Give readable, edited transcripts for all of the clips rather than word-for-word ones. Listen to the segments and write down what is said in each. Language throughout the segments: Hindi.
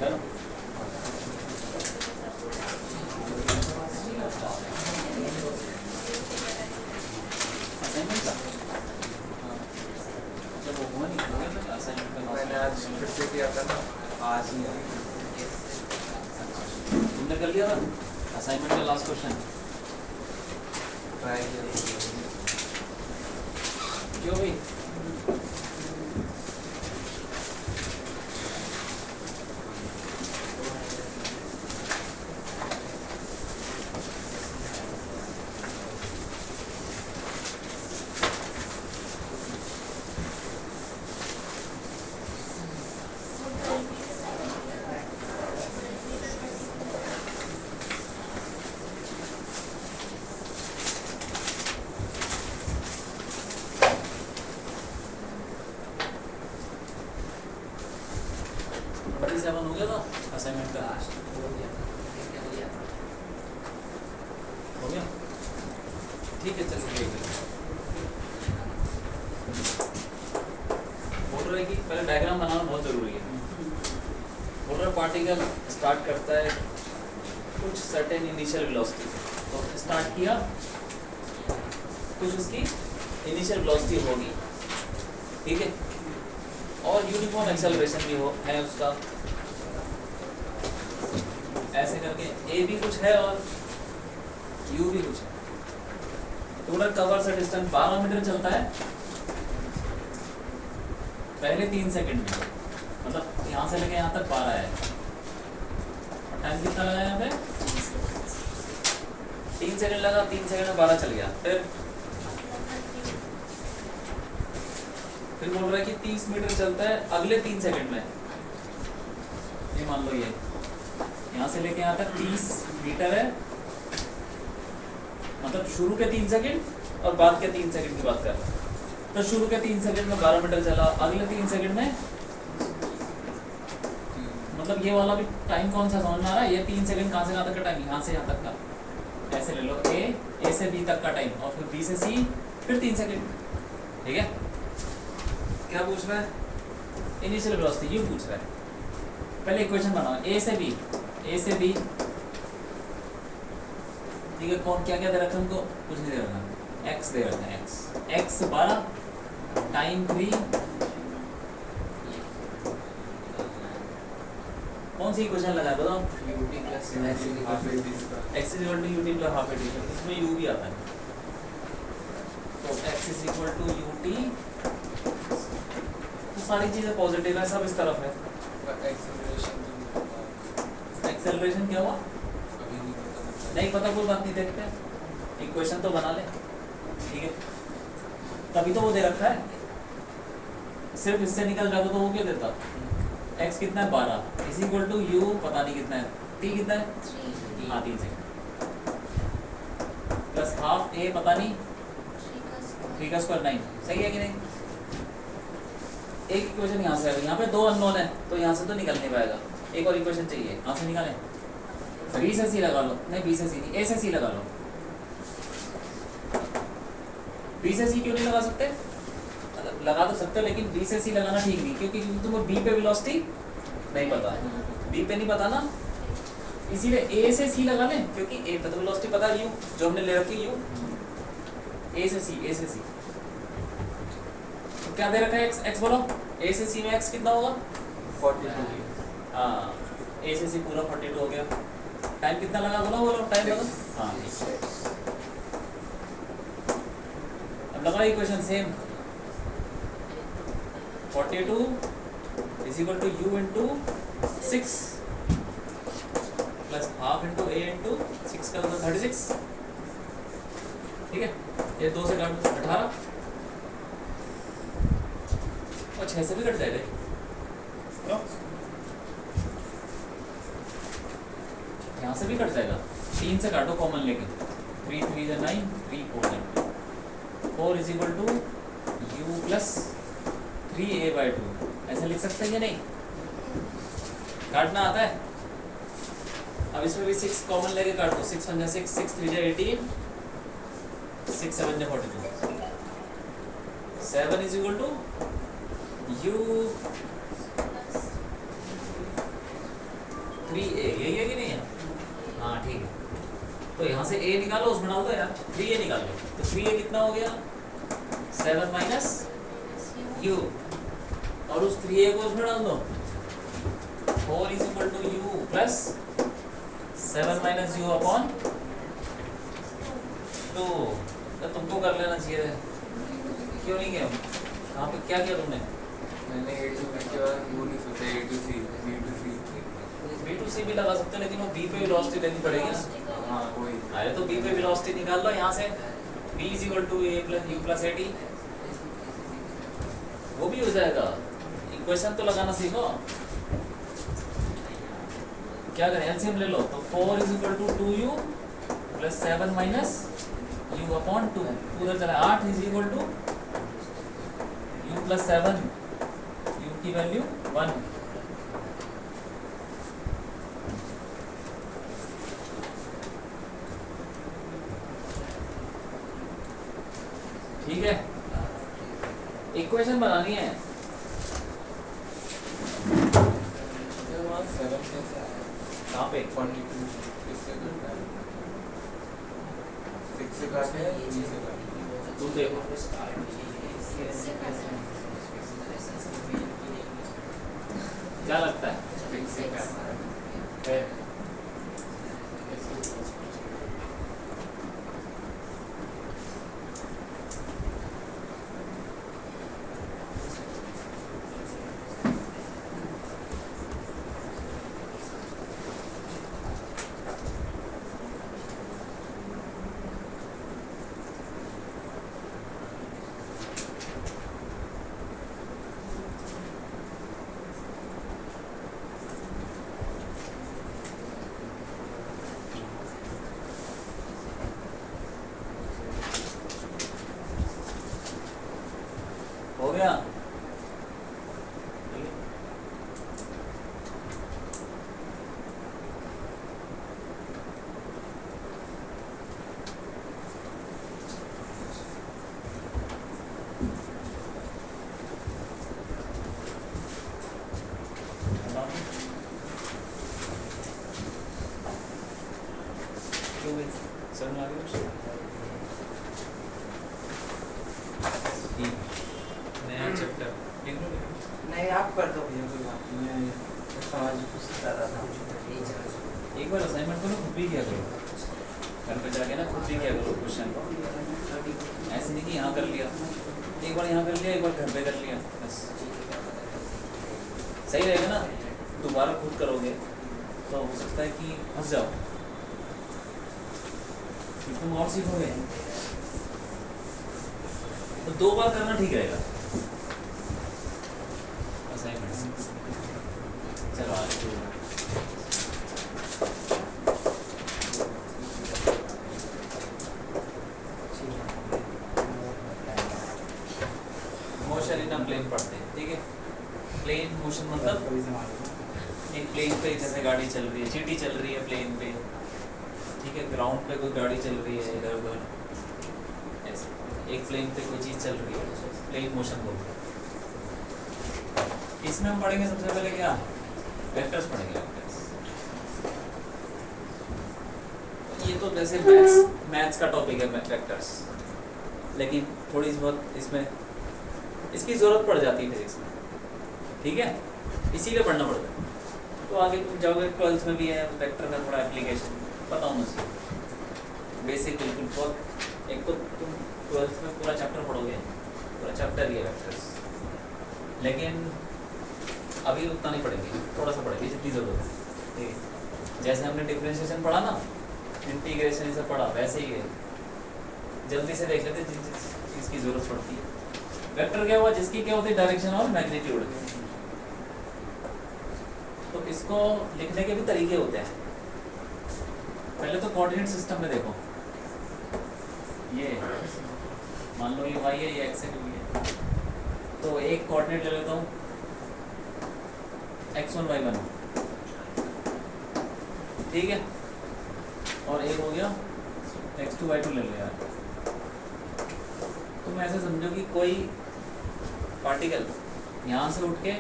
है ना। असाइनमेंट का जब वो हुआ नहीं हो गया था असाइनमेंट का मैंने आज फिर से किया था ना, आज ही तुमने कर लिया था असाइनमेंट का लास्ट क्वेश्चन? ट्राई किया। क्यों भाई? हो गया था असाइनमेंट का? हो गया, ठीक है चलिए। बोल रहे कि पहले डायग्राम बनाना बहुत जरूरी है। बोल रहे पार्टिकल स्टार्ट करता है कुछ सर्टेन इनिशियल वेलोसिटी, तो स्टार्ट किया कुछ उसकी इनिशियल वेलोसिटी होगी, ठीक है, और यूनिफॉर्म एक्सेलरेशन भी हो है उसका, ऐसे करके ए भी कुछ है और यू भी कुछ है। तो बोला कवर से डिस्टेंस 12 मीटर चलता है पहले 3 सेकंड में, मतलब यहाँ से लेके यहाँ तक 12 है, और टाइम कितना लगा यहाँ पे? 3 सेकंड लगा, 3 सेकंड में 12 चल गया। फिर बोल रहा है कि 30 मीटर चलता है अगले 3 सेकंड में। ये मान लो ये यहाँ से लेके यहाँ तक 30 मीटर है, मतलब शुरू के 3 सेकंड और बाद के 3 सेकंड की बात कर रहा है। तो शुरू के 3 सेकंड में 12 मीटर चला, अगले 3 सेकंड में, मतलब ये वाला भी टाइम कौन सा समझ में आ रहा है? ये 3 सेकंड कहाँ से कहाँ तक का टाइम? यहाँ से यहाँ तक का। ऐसे ले लो, ए से बी तक का टाइम, और फिर बी से सी, फिर 3 सेकंड, ठीक है। क्या पूछ रहा है? इनिशियल वेलोसिटी ये पूछ रहा है। पहले इक्वेशन बनाओ, ए से बी, ठीक है। कौन क्या क्या दे रखा है हमको? कुछ नहीं दे रखा, एक्स दे रखा है, एक्स 12, टाइम 3। कौन सी इक्वेशन लगाए बताओ? U t plus x is equal to u t plus half a t, इसमें यू भी आता है, तो x is equal to u t, तो सारी चीजें पॉजिटिव है, सब इस तरफ है। एक्सेलरेशन क्या हुआ? नहीं पता, कोई बात नहीं, देखते हैं, इक्वेशन तो बना ले, ठीक है। तभी तो वो दे रखा है, सिर्फ इससे निकल जाता तो वो क्या देता? x कितना है? 12 इज इक्वल टू यू पता नहीं कितना है, t कितना है? 3। हाँ 3 सेकंड, प्लस हाफ a पता नहीं, 3 का स्क्वायर 9, सही है कि नहीं? एक इक्वेशन यहाँ से आ गई, यहाँ पे 2 अननोन है, तो यहाँ से तो निकल नहीं पाएगा, एक और इक्वेशन चाहिए, कहाँ से निकालें? बी से सी लगा लो, नहीं बी से सी नहीं, ए से सी लगा लो। बी से सी क्यों नहीं लगा सकते? लगा तो सकते हो, लेकिन बी से सी लगाना ठीक नहीं, क्योंकि तुम्हें बी पे वेलोसिटी नहीं पता है, बी पे नहीं पता ना, इसीलिए ए से सी लगा लें, क्योंकि ए पे तो वेलोसिटी पता है, यू जो हमने ले रखी यू, ए से सी। तो क्या दे रखा है? एक्स, एक्स बोलो, ए से सी में एक्स कितना होगा? 42। हाँ, ए से सी पूरा 42 हो गया। टाइम कितना लगा बोलो टाइम लगा? हाँ, अब लगा equation same, 42 is equal to u into 6 plus half into a into 6 का 36, ठीक है। ये 2 से काट 18, और 6 से भी कट जाएगा, क्यों? यहाँ से भी कट जाएगा, 3 से काटो कॉमन लेके, 3 3 is 9, 3 4 9, 4 is equal to u plus 3a/2, ऐसे लिख सकते हैं या नहीं? काटना आता है? अब इसमें भी 6 कॉमन लेके काट दो, 6 1 6, 6 3 18, 6 7 42, 7 is equal to you 3a यही है कि नहीं है? हाँ ठीक है, तो यहाँ से a निकालो, उसमें डाल दो यार, 3a निकाल लो, तो 3a कितना हो गया 7 माइनस u, और उस 3a को उसमें डाल दो, 4 is equal to u plus 7 minus u upon 2। तो तुमको कर लेना चाहिए, क्यों नहीं किया? कहाँ पे क्या किया तुमने? मैंने A to B के बाद वो नहीं सोचा, A to C, B to C। B to C भी लगा सकते हो, लेकिन वो B पे वेलोसिटी लेनी पड़ेगी ना। हाँ वही। अरे तो B पे वेलोसिटी निकाल लो यहाँ से, B is equal to a plus u plus at, वो भी हो जाएगा। इक्वेशन तो लगाना सीखो। क्या करें, एलसीएम ले लो, तो 4 is equal to 2u plus 7 minus u upon 2, उधर चला 8 is equal to u plus 7, u की वैल्यू 1। ठीक है, इक्वेशन बनानी है। फिर वहाँ 7 कैसे आया? कहाँ पे? 42 किससे करता है? 6 से काटे या 3 से काटे? तू देखो, क्या लगता है? 6 से काटता है। है? हो गया? क्यों भाई, समझ में आ गया कुछ? ठीक, नया चैप्टर लिख लो। नहीं आप कर दो भैया, कोई बात नहीं, मैं समझ कुछ कर रहा था। एक बार असाइनमेंट करो, खुद भी किया करो, घर पे जाके ना खुद भी किया करो क्वेश्चन को। ऐसे नहीं कि यहाँ कर लिया, एक बार यहाँ कर लिया, एक बार घर पे कर लिया, बस सही रहेगा ना। दोबारा खुद करोगे तो हो सकता है कि फंस जाओ, कि तुम और सीखोगे। तो 2 बार करना ठीक रहेगा असाइनमेंट। चलो आगे। मोशन इन अ प्लेन पढ़ते हैं, ठीक है। प्लेन मोशन मतलब एक प्लेन पे जैसे गाड़ी चल रही है, चींटी चल रही है प्लेन पे, ठीक है। ग्राउंड पे कोई गाड़ी चल रही है इधर उधर, ऐसे एक प्लेन पे कोई चीज़ चल रही है, प्लेन मोशन बोलते हैं। इसमें हम पढ़ेंगे सबसे पहले क्या, वेक्टर्स पढ़ेंगे, वेक्टर्स। ये तो वैसे मैथ्स का टॉपिक है वेक्टर्स, लेकिन थोड़ी बहुत इसमें इसकी ज़रूरत पड़ जाती है फिजिक्स में, ठीक है, इसीलिए पढ़ना पड़ता है। तो आगे तुम जाओगे 12th में भी है वेक्टर का थोड़ा एप्लीकेशन पता होना चाहिए, बेसिक बिल्कुल बहुत। एक तो तुम 12th में पूरा चैप्टर पढ़ोगे, पूरा चैप्टर ही है वेक्टर्स, लेकिन अभी उतना नहीं पढ़ेंगे, थोड़ा सा पढ़ेंगे जितनी ज़रूरत है, ठीक है। जैसे हमने डिफरेंशिएशन पढ़ा ना, इंटीग्रेशन ये सब पढ़ा, वैसे ही है, जल्दी से देख लेते जिस चीज़ की ज़रूरत पड़ती है। वेक्टर क्या हुआ, जिसकी क्या होती है डायरेक्शन और मैग्नीट्यूड। तो इसको लिखने के भी तरीके होते हैं। पहले तो कोऑर्डिनेट सिस्टम में देखो, ये मान लो ये y है, ये x है, ये है। तो एक कोऑर्डिनेट ले लेता हूँ x1 y1, ठीक है, और एक हो गया x2 y2 ले लो यार। तुम ऐसे समझो कि कोई पार्टिकल यहाँ से उठ के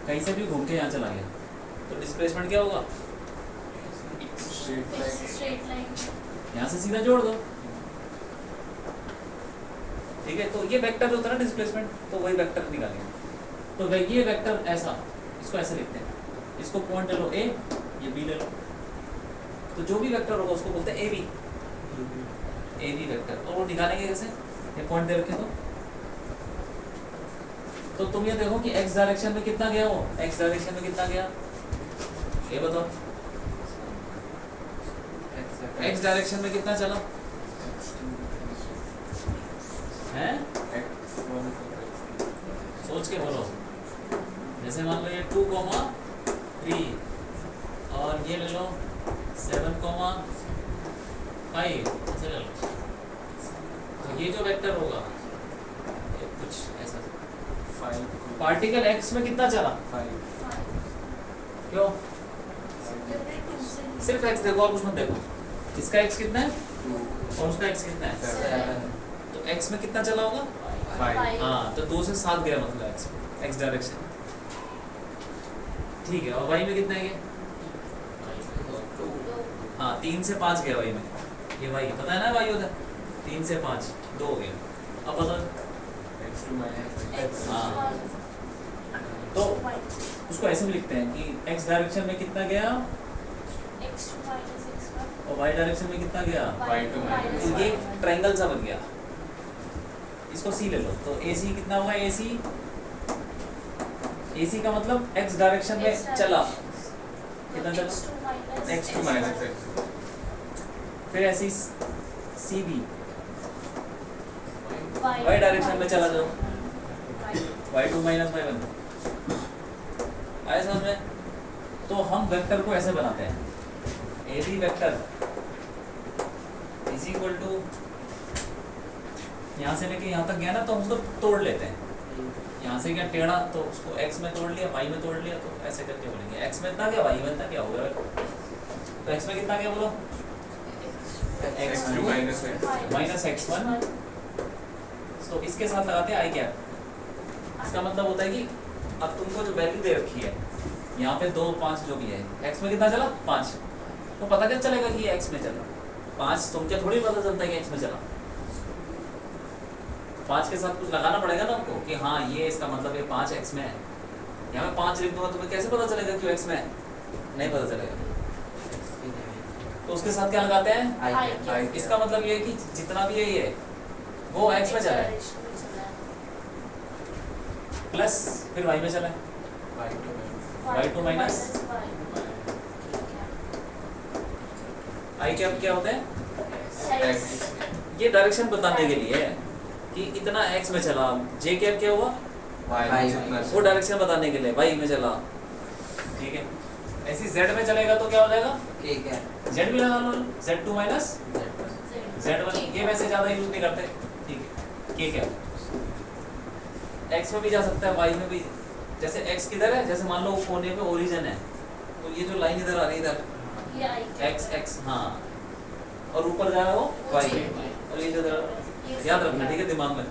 कहीं से भी घूम के यहाँ चला गया, तो डिस्प्लेसमेंट क्या होगा, स्ट्रेट लाइन यहाँ से सीधा जोड़ दो। ठीक है, तो ये वेक्टर जो होता है ना डिस्प्लेसमेंट, तो वही वेक्टर निकालेंगे। तो ये वेक्टर ऐसा, इसको ऐसे लिखते हैं, इसको पॉइंट ले लो ए, ये बी ले लो, तो जो भी वेक्टर होगा उसको बोलते हैं ए बी वेक्टर। और वो निकालेंगे कैसे, ये पॉइंट दे रखे तो तुम ये देखो कि x डायरेक्शन में कितना गया, वो x डायरेक्शन में कितना गया, ये बताओ x डायरेक्शन में कितना चला है, सोच के बोलो। जैसे मान लो ये 2,3 और ये ले लो 7,5 ऐसे ले लो, तो ये जो वेक्टर होगा ये कुछ ऐसा, पार्टिकल x में कितना चला, क्यों सिर्फ x देखो और कुछ मत देखो, इसका x कितना है और उसका x कितना है, तो x में कितना चला होगा, हाँ, तो 2 से 7 गया मतलब x डायरेक्शन। ठीक है, और y में कितना है ये, हाँ 3 से 5 गया y में, ये y पता है ना, y होता है 3 से 5 2 हो गया। अब बताओ, हाँ, तो उसको ऐसे भी लिखते हैं कि x डायरेक्शन में कितना गया और y डायरेक्शन में कितना गया, तो ये ट्रायंगल सा बन गया। इसको c ले लो, तो AC कितना होगा, AC का मतलब x डायरेक्शन में चला कितना चला, x2 माइनस x, फिर ऐसे CB y डायरेक्शन में चला जाओ, y2 माइनस y1, आए समझ में। तो हम वेक्टर को ऐसे बनाते हैं, AB vector is equal to, यहाँ से लेके यहाँ तक गया ना, तो हम उसको तोड़ लेते हैं, यहाँ से क्या टेढ़ा, तो उसको x में तोड़ लिया, y में तोड़ लिया, तो ऐसे करके बोलेंगे x में इतना क्या, y में इतना क्या हो गया, तो x में कितना क्या बोलो, x2 माइनस x1, तो इसके साथ लगाते हैं i कैप। इसका मतलब होता है कि अब तुमको जो वैल्यू दे रखी है यहाँ पे 2 5 जो भी है, x में कितना चला 5, तो पता क्या चलेगा कि ये x में चला 5, तुमको थोड़ी पता चलता है कि x में चला, 5 के साथ कुछ लगाना पड़ेगा ना हमको कि हाँ ये इसका मतलब ये 5 x में है। यहाँ पे 5 लिख दूंगा, तुम्हें कैसे पता चलेगा कि x में है, नहीं पता चलेगा। तो उसके साथ क्या लगाते हैं, इसका मतलब ये है कि जितना भी है ये वो x में चला है, प्लस फिर y में चला है, y2 माइनस i कैप क्या होता है, ये डायरेक्शन बताने के लिए है कि इतना x में चला। j कैप क्या हुआ, वो डायरेक्शन बताने के लिए y में चला। ठीक है, ऐसी z में चलेगा तो क्या हो जाएगा, z भी लगा लो, z2 माइनस z1, ये वैसे ज्यादा यूज नहीं करते। ठीक है, k कैप x में भी जा सकता है, y में भी। जैसे x किधर है, जैसे मान लो कोने पे ओरिजिन है, तो ये जो लाइन इधर आ रही है इधर x x, हाँ, और ऊपर जा रहा है वो y, और ये जो याद रखना, ठीक है, दिमाग में।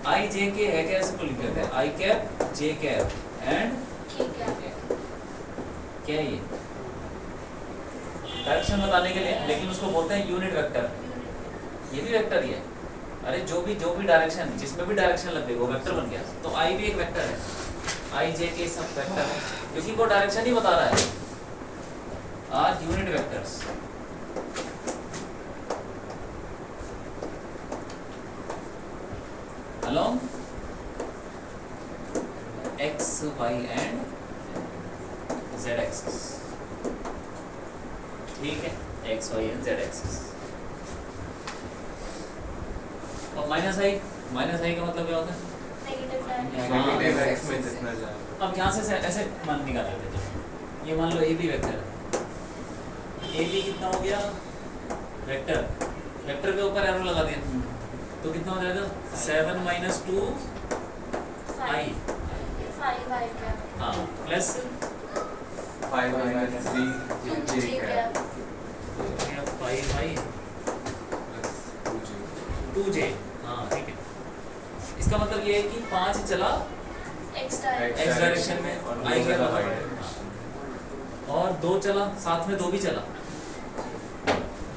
i j k है क्या, ऐसे को लिख लेते हैं, i cap j cap and क्या है, ये डायरेक्शन बताने के लिए, लेकिन उसको बोलते हैं यूनिट वेक्टर। ये भी वेक्टर ही है, अरे जो भी डायरेक्शन, जिसमें भी डायरेक्शन लग गई वो वेक्टर बन गया। तो i भी एक वेक्टर है, i j k सब वेक्टर है, क्योंकि वो डायरेक्शन ही बता रहा है, are unit vectors. along x y and z axis। ठीक है, x y and z axis। और माइनस i का मतलब क्या होता है, अब यहाँ से ऐसे मान निकाल लेते हैं। ये मान लो AB वेक्टर है, AB कितना हो गया वेक्टर, वेक्टर के ऊपर एरो लगा दिया, तो कितना हो जाएगा 7 माइनस 2 i, हाँ, plus 5 minus 3 j cap 5i 2j, हाँ ठीक है। इसका मतलब ये है कि 5 चला x डायरेक्शन में, i क्या, और साथ 2 चला, साथ में 2 भी चला,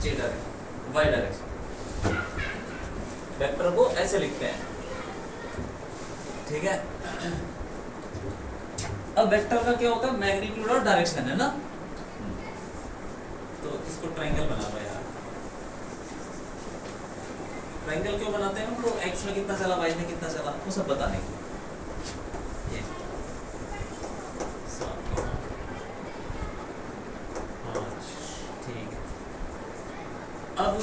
जे डायरेक्शन, वाई डायरेक्शन। वेक्टर को ऐसे लिखते हैं, ठीक है। अब वेक्टर का क्या होता है, मैग्नीट्यूड और डायरेक्शन है ना। तो इसको ट्रायंगल बना लो यार। ट्रायंगल क्यों बनाते हैं हम? तो एक्स में कितना चला, वाई में कितना चला, वो सब बताने के लिए। ये ठीक है। अब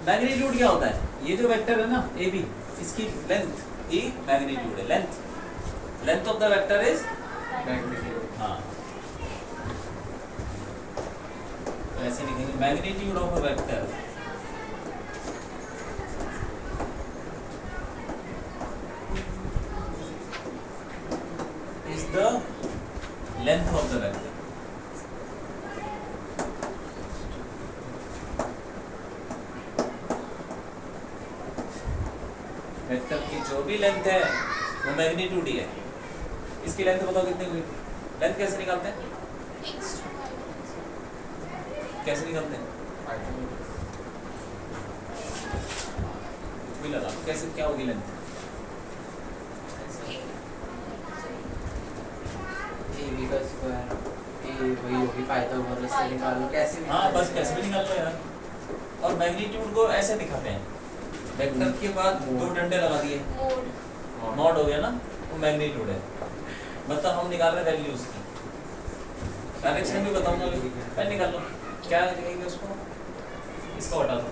मैग्नीट्यूड क्या होता है? ये जो वेक्टर है ना ए बी, इसकी लेंथ ही मैग्नीट्यूड है। Length of the vector is magnitude. हाँ, तो ऐसे लिखेंगे magnitude of a vector is the length of the vector. Vector की जो भी लेंथ है वो मैग्नीट्यूड ही है। इसकी लेंथ बताओ कितनी हुई? लेंथ कैसे निकालते हैं? कैसे निकालते हैं? कुछ भी लगा, कैसे, क्या होगी लेंथ? AB का स्क्वायर, ए वही होगी पाइथागोरस से निकालो, कैसे भी हाँ बस कैसे भी निकाल लो यार। और मैग्नीट्यूड को ऐसे दिखाते हैं, वेक्टर के बाद 2 डंडे लगा दिए, मॉड हो गया ना, वो मैग्नीट्यूड है। मतलब हम निकाल रहे वैल्यू उसकी। डायरेक्शन भी बताऊंगा, पहले निकाल लो क्या लिखेंगे उसको, इसको हटा दो।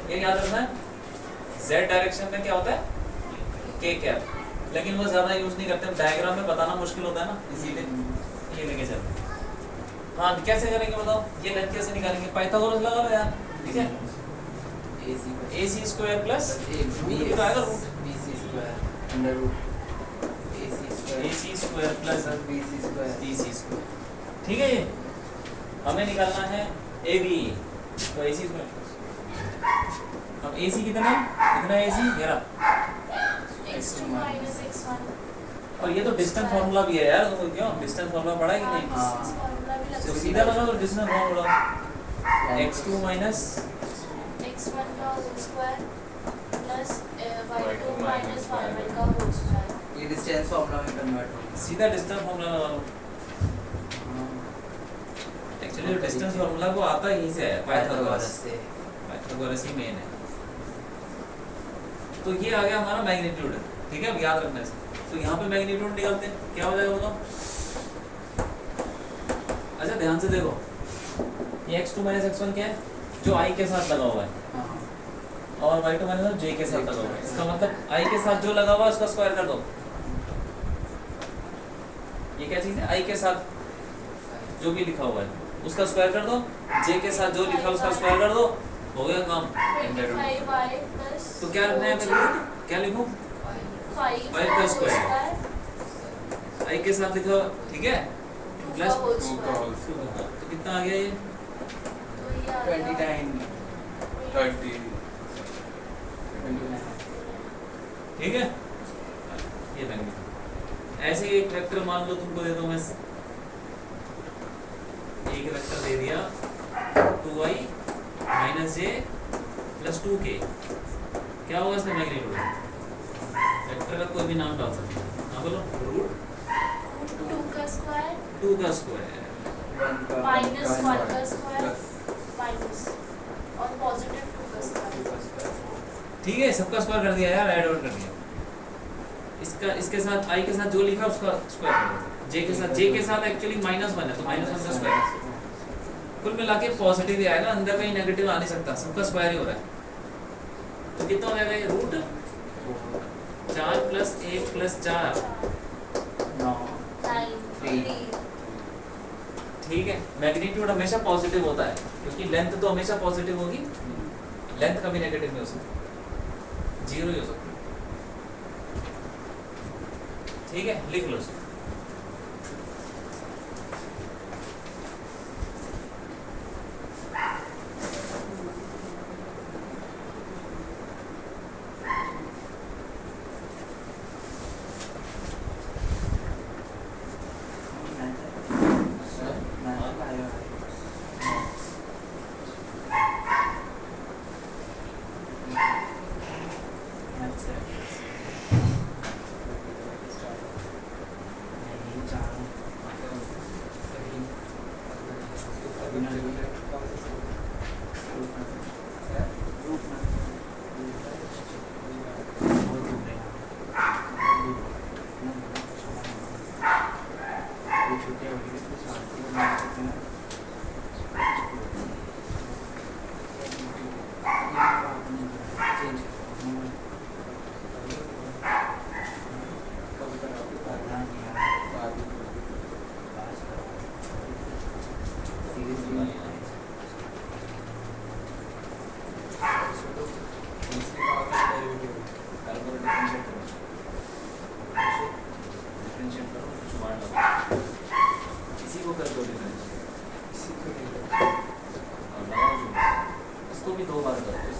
ये याद रखना है, z डायरेक्शन में क्या होता है, k कैप, लेकिन वो ज़्यादा यूज़ नहीं करते, डायग्राम में बताना मुश्किल होता है ना, इसीलिए ये लेके चलते हैं। हाँ कैसे करेंगे बताओ, ये लेंथ कैसे निकालेंगे? पाइथागोरस लगा लो यार, ठीक है। AC स्क्वायर प्लस रूट तो आएगा, root BC square under root AC square plus BC square DC square, ठीक है। ये हमें निकालना है AB, तो AC स्क्वायर। अब AC कितना AC 11, x2 minus x1 और ये तो डिस्टेंस फार्मूला भी है यार, तो क्यों डिस्टेंस फार्मूला पढ़ा है कि नहीं? हाँ। इस फॉर्मूला भी लग तो सकता सीधा लगा दो डिस्टेंस फार्मूला, x2 माइनस है। x1 का whole square plus y2 minus y1 का होल स्क्वायर। ये डिस्टेंस फार्मूला में कन्वर्ट होगा। सीधा डिस्टेंस फार्मूला लगा लो। एक्चुअली डिस्टेंस फार्मूला को आता ही से है, पाइथागोरस से। पाइथागोरस ही मेन है। तो ये आ गया हमारा मैग्नीट्यूड, ठीक है। अब याद रखना है। तो यहाँ पे मैग्नीट्यूड निकालते हैं, क्या हो जाएगा बताओ? अच्छा ध्यान से देखो, ये x2 माइनस x1 क्या है, जो i के साथ लगा हुआ है, हाँ। और y2 माइनस j के साथ लगा हुआ है। इसका मतलब i के साथ जो लगा हुआ है उसका स्क्वायर कर दो। ये क्या चीज़ है? i के साथ जो भी लिखा हुआ है उसका स्क्वायर कर दो, j के साथ जो लिखा है उसका स्क्वायर कर दो, हो गया काम। 25y प्लस तो क्या रखना है हमें? क्या लिखूं? 5 5 का स्क्वायर i के साथ लिखो, ठीक है, प्लस 2 2 का का होल होल स्क्वायर। तो कितना आ गया ये? तो ये आ गया 29 30 ठीक है। ये मैग्नीट्यूड। ऐसे ही एक वेक्टर मान लो तुमको दे दो मैं, एक वेक्टर दे दिया 2i minus j plus 2k, क्या होगा इसका मैग्नीट्यूड? वेक्टर का कोई भी नाम डाल सकते हो, हाँ बोलो। रूट 2 का स्क्वायर 2 का स्क्वायर माइनस 1 का स्क्वायर माइनस और पॉजिटिव 2 का स्क्वायर। ठीक है, सबका स्क्वायर कर दिया यार, ऐड ऑन कर दिया। इसका इसके साथ i के साथ जो लिखा उसका स्क्वायर कर दो, j के साथ एक्चुअली -1 है तो -1 का स्क्वायर। कुल मिला के पॉजिटिव ही आएगा, अंदर कहीं नेगेटिव आ नहीं सकता, सबका स्क्वायर ही हो रहा है। तो कितना हो जाएगा ये? रूट 4 प्लस 1 प्लस 4, 9 9 ठीक है। मैग्नीट्यूड हमेशा पॉजिटिव होता है क्योंकि लेंथ तो हमेशा पॉजिटिव होगी, लेंथ कभी नेगेटिव नहीं हो सकती, 0 ही हो सकती, ठीक है। लिख लो इसको।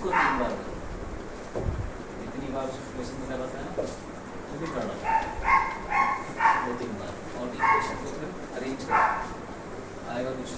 उसको 3 बार करो, जितनी बार उसको क्वेश्चन में लगाता है ना वो भी करना 2-3 बार, और इक्वेशन को फिर अरेंज करो, आएगा कुछ।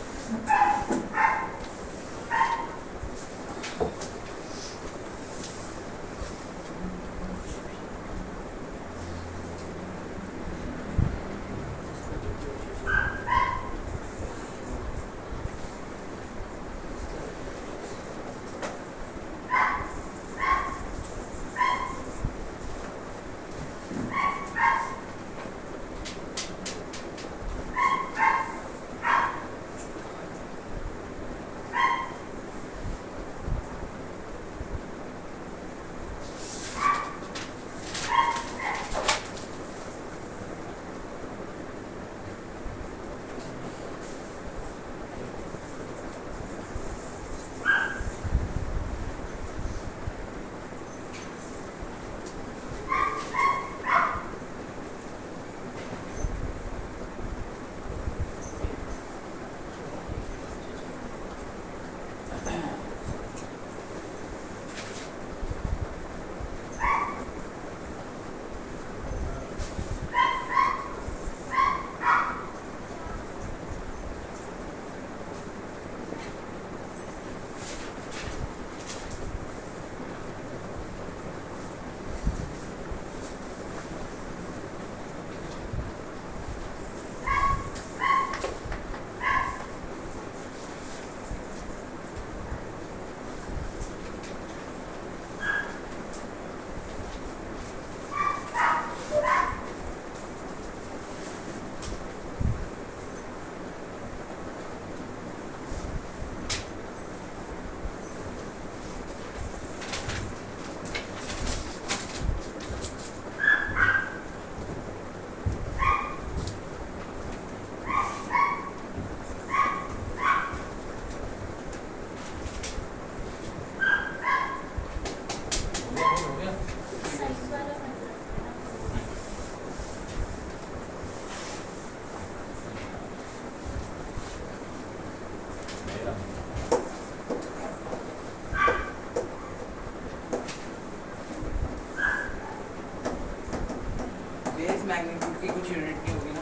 बेस मैग्नीट्यूड की कुछ यूनिट नहीं होगी ना,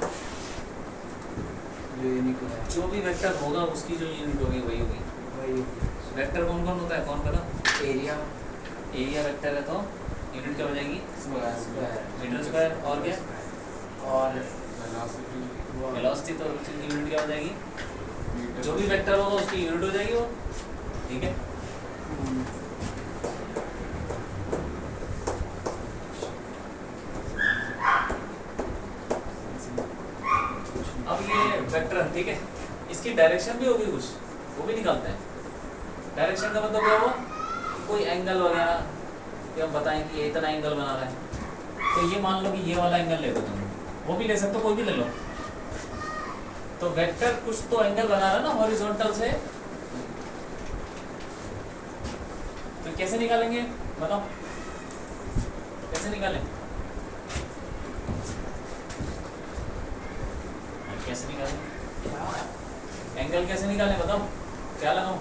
जो यूनिक है जो भी वेक्टर होगा उसकी जो यूनिट होगी वही होगी। वही वेक्टर कौन कौन होता है, कौन पता? एरिया एरिया वेक्टर है तो यूनिट क्या हो जाएगी? Square metre square. और क्या? और वेलोसिटी, तो उसकी यूनिट क्या हो जाएगी? जो भी वेक्टर होगा उसकी यूनिट हो जाएगी वो, ठीक है। अब ये वेक्टर है, ठीक है, इसकी डायरेक्शन भी होगी कुछ, वो भी निकालते हैं। डायरेक्शन का मतलब क्या हुआ? कोई एंगल वगैरह कि हम बताएं कि ये इतना एंगल बना रहा है, तो ये मान लो कि ये वाला एंगल ले लो तुम, वो भी ले सकते हो, कोई भी ले लो। तो वेक्टर कुछ तो एंगल बना रहा है ना हॉरिजॉन्टल से, तो कैसे निकालेंगे बताओ, कैसे निकालें? कैसे निकालें एंगल, कैसे निकालें बताओ, क्या लगाऊं?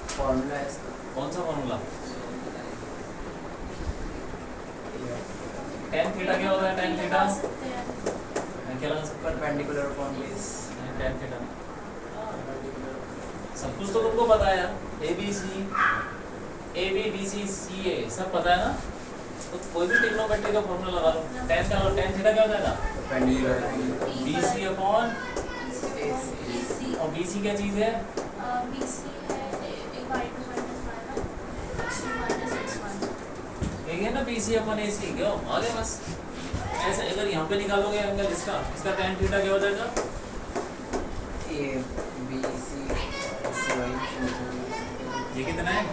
फॉर्मूला है इसका, कौन सा फॉर्मूला? tan थीटा क्या होता है? tan थीटा क्या लगा सकते हैं? Perpendicular upon base tan theta सब कुछ तो तुमको पता है यार, ABC CA सब पता है ना, तो कोई भी ट्रिग्नोमेट्री का फॉर्मूला लगा लो। tan का लो, tan थीटा क्या हो जाएगा? BC अपॉन, और BC क्या चीज़ है? एक है ना BC अपॉन AC, क्यों आगे बस ऐसे। अगर यहाँ पे निकालोगे एंगल इसका tan थीटा क्या हो जाएगा? ए बी सी ये कितना है?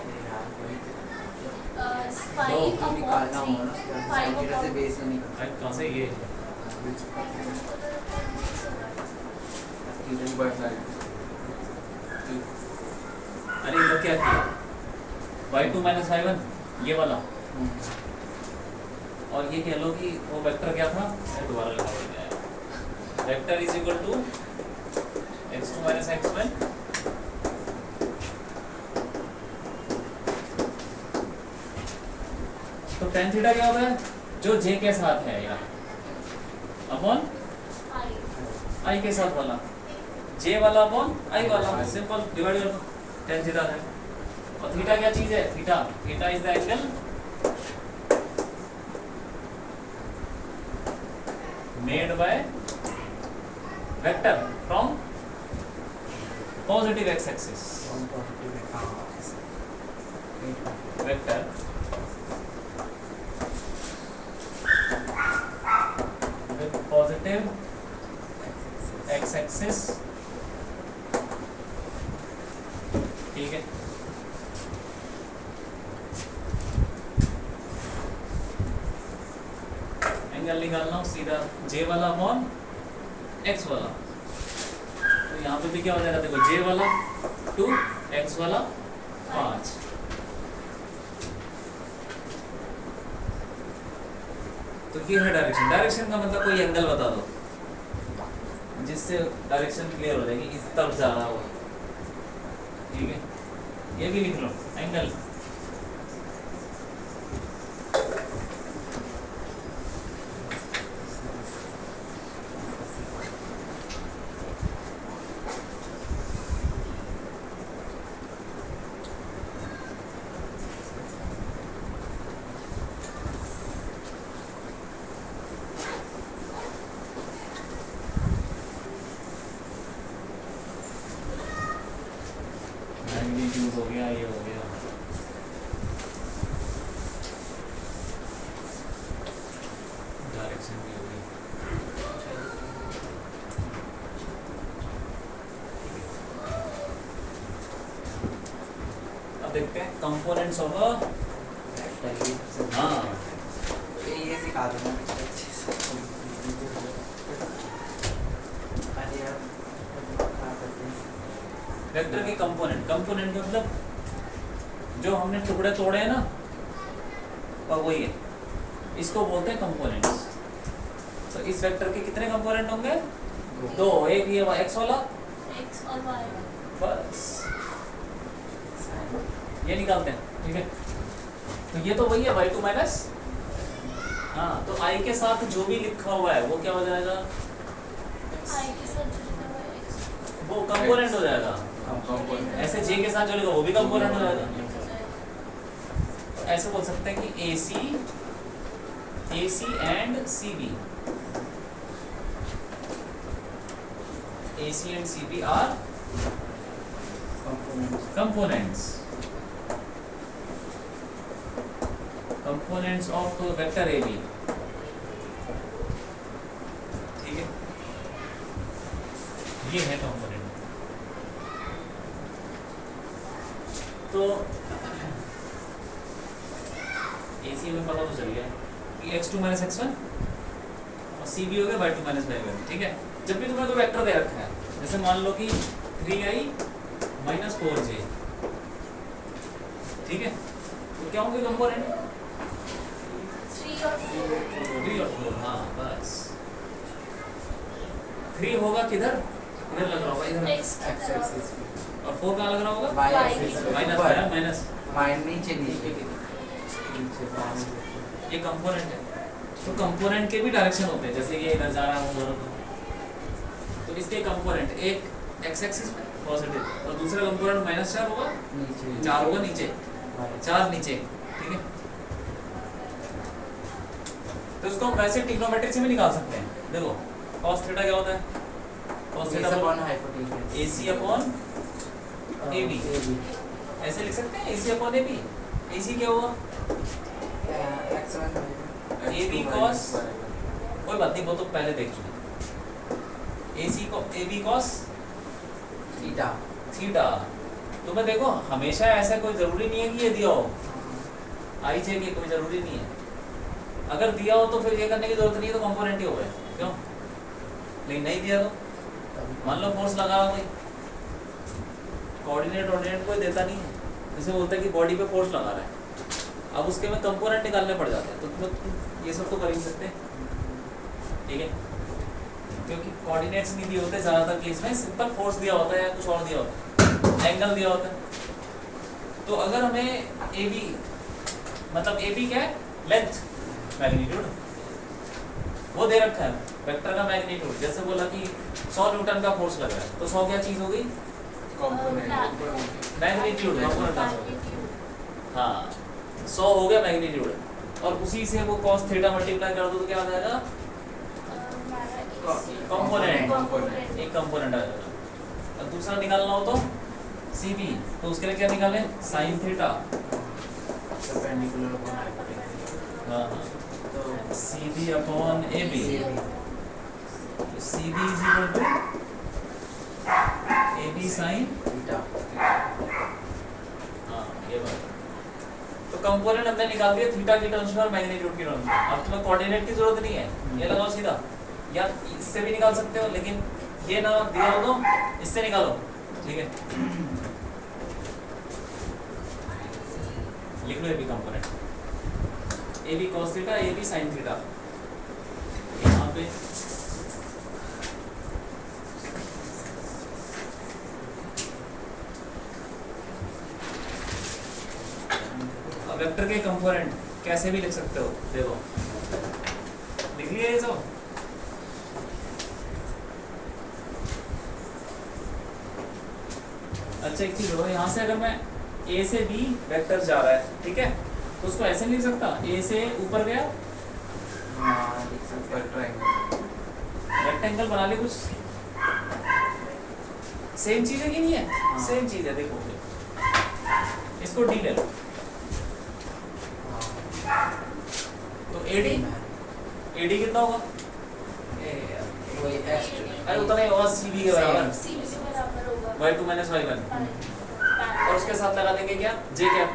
निकालना होगा ना, साइन थीटा से बेस में निकालना। कहाँ से ये? अरे इधर क्या किया? y2 माइनस y1 ये वाला, और ये कह लो कि वो वेक्टर क्या था, मैं दोबारा लिखा हुआ है, vector is equal to x2 minus x1 tan theta क्या होता है, जो जे के साथ है यार, अपॉन आई आई के साथ वाला, जे वाला अपॉन आई वाला, सिंपल डिवाइड कर दो, tan थीटा है। और थीटा क्या चीज है, theta, theta is the angle made by vector from positive x axis, vector with positive x axis, ठीक है। एंगल निकालना हो सीधा j वाला अपॉन x वाला, तो यहाँ पे भी क्या हो जाएगा, देखो j वाला 2, x वाला 5। तो ये है डायरेक्शन। डायरेक्शन का मतलब कोई एंगल बता दो जिससे डायरेक्शन क्लियर हो जाएगी, इस तरफ जा रहा हो, ठीक है। ये भी लिख लो एंगल, मैग्नीट्यूड हो गया, ये हो गया, डायरेक्शन भी हो गई। अब देखते हैं कंपोनेंट्स ऑफ हाँ ये सिखा दूंगा अच्छे से। अरे यार क्या करते हैं? वेक्टर के कंपोनेंट, कंपोनेंट मतलब जो हमने टुकड़े तोड़े हैं ना, और वही है, इसको बोलते हैं कंपोनेंट्स। तो इस वेक्टर के कितने कंपोनेंट होंगे, दो, एक ये एक्स वाला, एक्स और वाई बस ये निकालते हैं, ठीक है। तो ये तो वही है y2 माइनस, हाँ, तो i के साथ जो भी लिखा हुआ है वो क्या हो जाएगा, आई के साथ जुड़ता हुआ एक्स वो कंपोनेंट हो जाएगा। कंपोनेंट ऐसे j के साथ जो लिखा वो भी कंपोनेंट हो जाएगा। हो जाएगा। तो ऐसे बोल सकते हैं कि AC and CB, AC and CB are components of vector AB, ठीक है। ये है कंपोनेंट। तो AC में पता तो चल गया कि x2 माइनस x1 और CB हो गया y2 माइनस y1, ठीक है। जब भी तुम्हें कोई वेक्टर दे रखा है, जैसे मान लो कि 3i माइनस 4j, ठीक है, तो क्या होंगे कंपोनेंट, 3 और 4 3 और 4, हाँ बस। 3 होगा किधर, इधर लग रहा होगा, इधर, एक्स की तरफ और 4 कहाँ लग रहा होगा, बाई Y एक्सिस की माइनस ऊपर, है, माइनस, माइनस नीचे नीचे ये कंपोनेंट है। तो कंपोनेंट के भी डायरेक्शन होते हैं, जैसे ये इधर जा रहा है उधर, तो इसके कंपोनेंट एक x एक्सिस पे पॉजिटिव और दूसरा कंपोनेंट माइनस 4 होगा, नीचे 4 होगा नीचे, 4 नीचे, ठीक है। तो इसको हम वैसे ट्रिग्नोमेट्री से भी निकाल सकते हैं। देखो cos थीटा क्या होता है, cos theta upon hypotenuse AC upon AB, ऐसे लिख सकते हैं, AC अपॉन AB। AC क्या हुआ, x1 AB cos, कोई बात नहीं, वो तो पहले देख चुके। AC को AB cos थीटा थीटा। तो मैं देखो हमेशा ऐसा कोई जरूरी नहीं है कि ये दिया हो, आई जे के कोई जरूरी नहीं है। अगर दिया हो तो फिर ये करने की जरूरत नहीं है, तो कंपोनेंट ही हो गए, क्यों। लेकिन नहीं दिया तो मान लो फोर्स लगा हुआ कोई, कोऑर्डिनेट कोई देता नहीं है, जैसे बोलता है कि बॉडी पे फोर्स लगा रहा है, अब उसके में कंपोनेंट निकालने पड़ जाते हैं, तो तुम ये सब तो कर ही सकते हैं, ठीक है। क्योंकि कोऑर्डिनेट्स नहीं दिए होते ज़्यादातर केस में, सिंपल फोर्स दिया होता है या कुछ और दिया होता है, एंगल दिया होता है। तो अगर हमें AB, मतलब AB क्या है, लेंथ मैग्नीट्यूड वो दे रखा है वेक्टर का मैग्नीट्यूड। जैसे बोला कि 100 न्यूटन का फोर्स लग रहा है तो 100 क्या चीज हो गई मैग्नीट्यूड हाँ 100 हो गया मैग्नीट्यूड और उसी से वो cos थीटा मल्टीप्लाई कर दो तो क्या आ जाएगा कंपोनेंट एक कंपोनेंट आ जाएगा। और दूसरा निकालना हो तो CB तो उसके लिए क्या निकालें sin थीटा परपेंडिकुलर अपॉन हाँ तो CB upon AB CB is equal to AB sin theta हाँ ये बात तो कंपोनेंट हमने निकाल दिया थीटा की टर्म्स में और मैग्नीट्यूड की टर्म्स में। अब तुम्हें कोऑर्डिनेट की जरूरत नहीं है ये लगाओ सीधा या इससे भी निकाल सकते हो लेकिन ये ना दिया हो तो इससे निकालो ठीक है। लिख लो AB component AB cos theta AB sin theta यहाँ पे वेक्टर के कंपोनेंट कैसे भी लिख सकते हो देखो लिख लिया ये सब। अच्छा एक चीज हो यहाँ से अगर मैं A से B वेक्टर जा रहा है ठीक है तो उसको ऐसे नहीं लिख सकता A से ऊपर गया हाँ लिख सकते हैं ट्रायंगल रेक्टेंगल बना ले कुछ सेम चीज है कि नहीं है हाँ। सेम चीज है देखो इसको D ले लो तो AD कितना होगा वही एक्स अरे उतना ही होगा CB के बराबर CB के बराबर होगा y2 - y1 और उसके साथ लगा देंगे क्या j कैप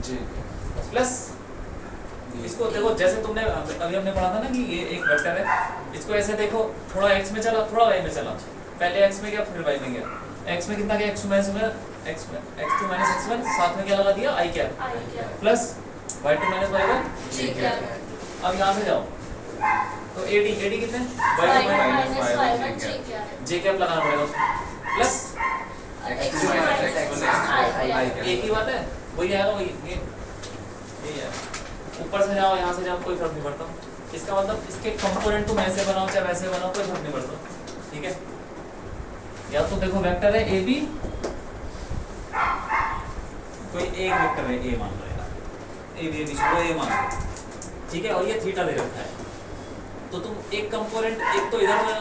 जी प्लस इसको देखो जैसे तुमने अभी हमने पढ़ा था ना कि ये एक वेक्टर है इसको ऐसे देखो थोड़ा x में चला थोड़ा y में चला पहले x में गया फिर y में गया x में कितना गया x2 - x1 साथ में क्या लगा दिया i कैप आई क्या प्लस y2 - y1 जी क्या अब यहाँ से जाओ तो AD कितने y2 - y1 जी क्या j कैप लगाना पड़ेगा उसको प्लस x2 - एक ही बात है वही आएगा वही ये है ऊपर से जाओ यहाँ से जाओ कोई फर्क नहीं पड़ता इसका मतलब इसके कंपोनेंट तुम ऐसे बनाओ चाहे वैसे बनाओ कोई फर्क नहीं पड़ता ठीक है। या तो देखो वेक्टर है AB कोई एक वेक्टर है A मान लो यार AB छोड़ो A मान लो ठीक है और ये थीटा दे रखा है तो तुम एक कंपोनेंट एक तो इधर होगा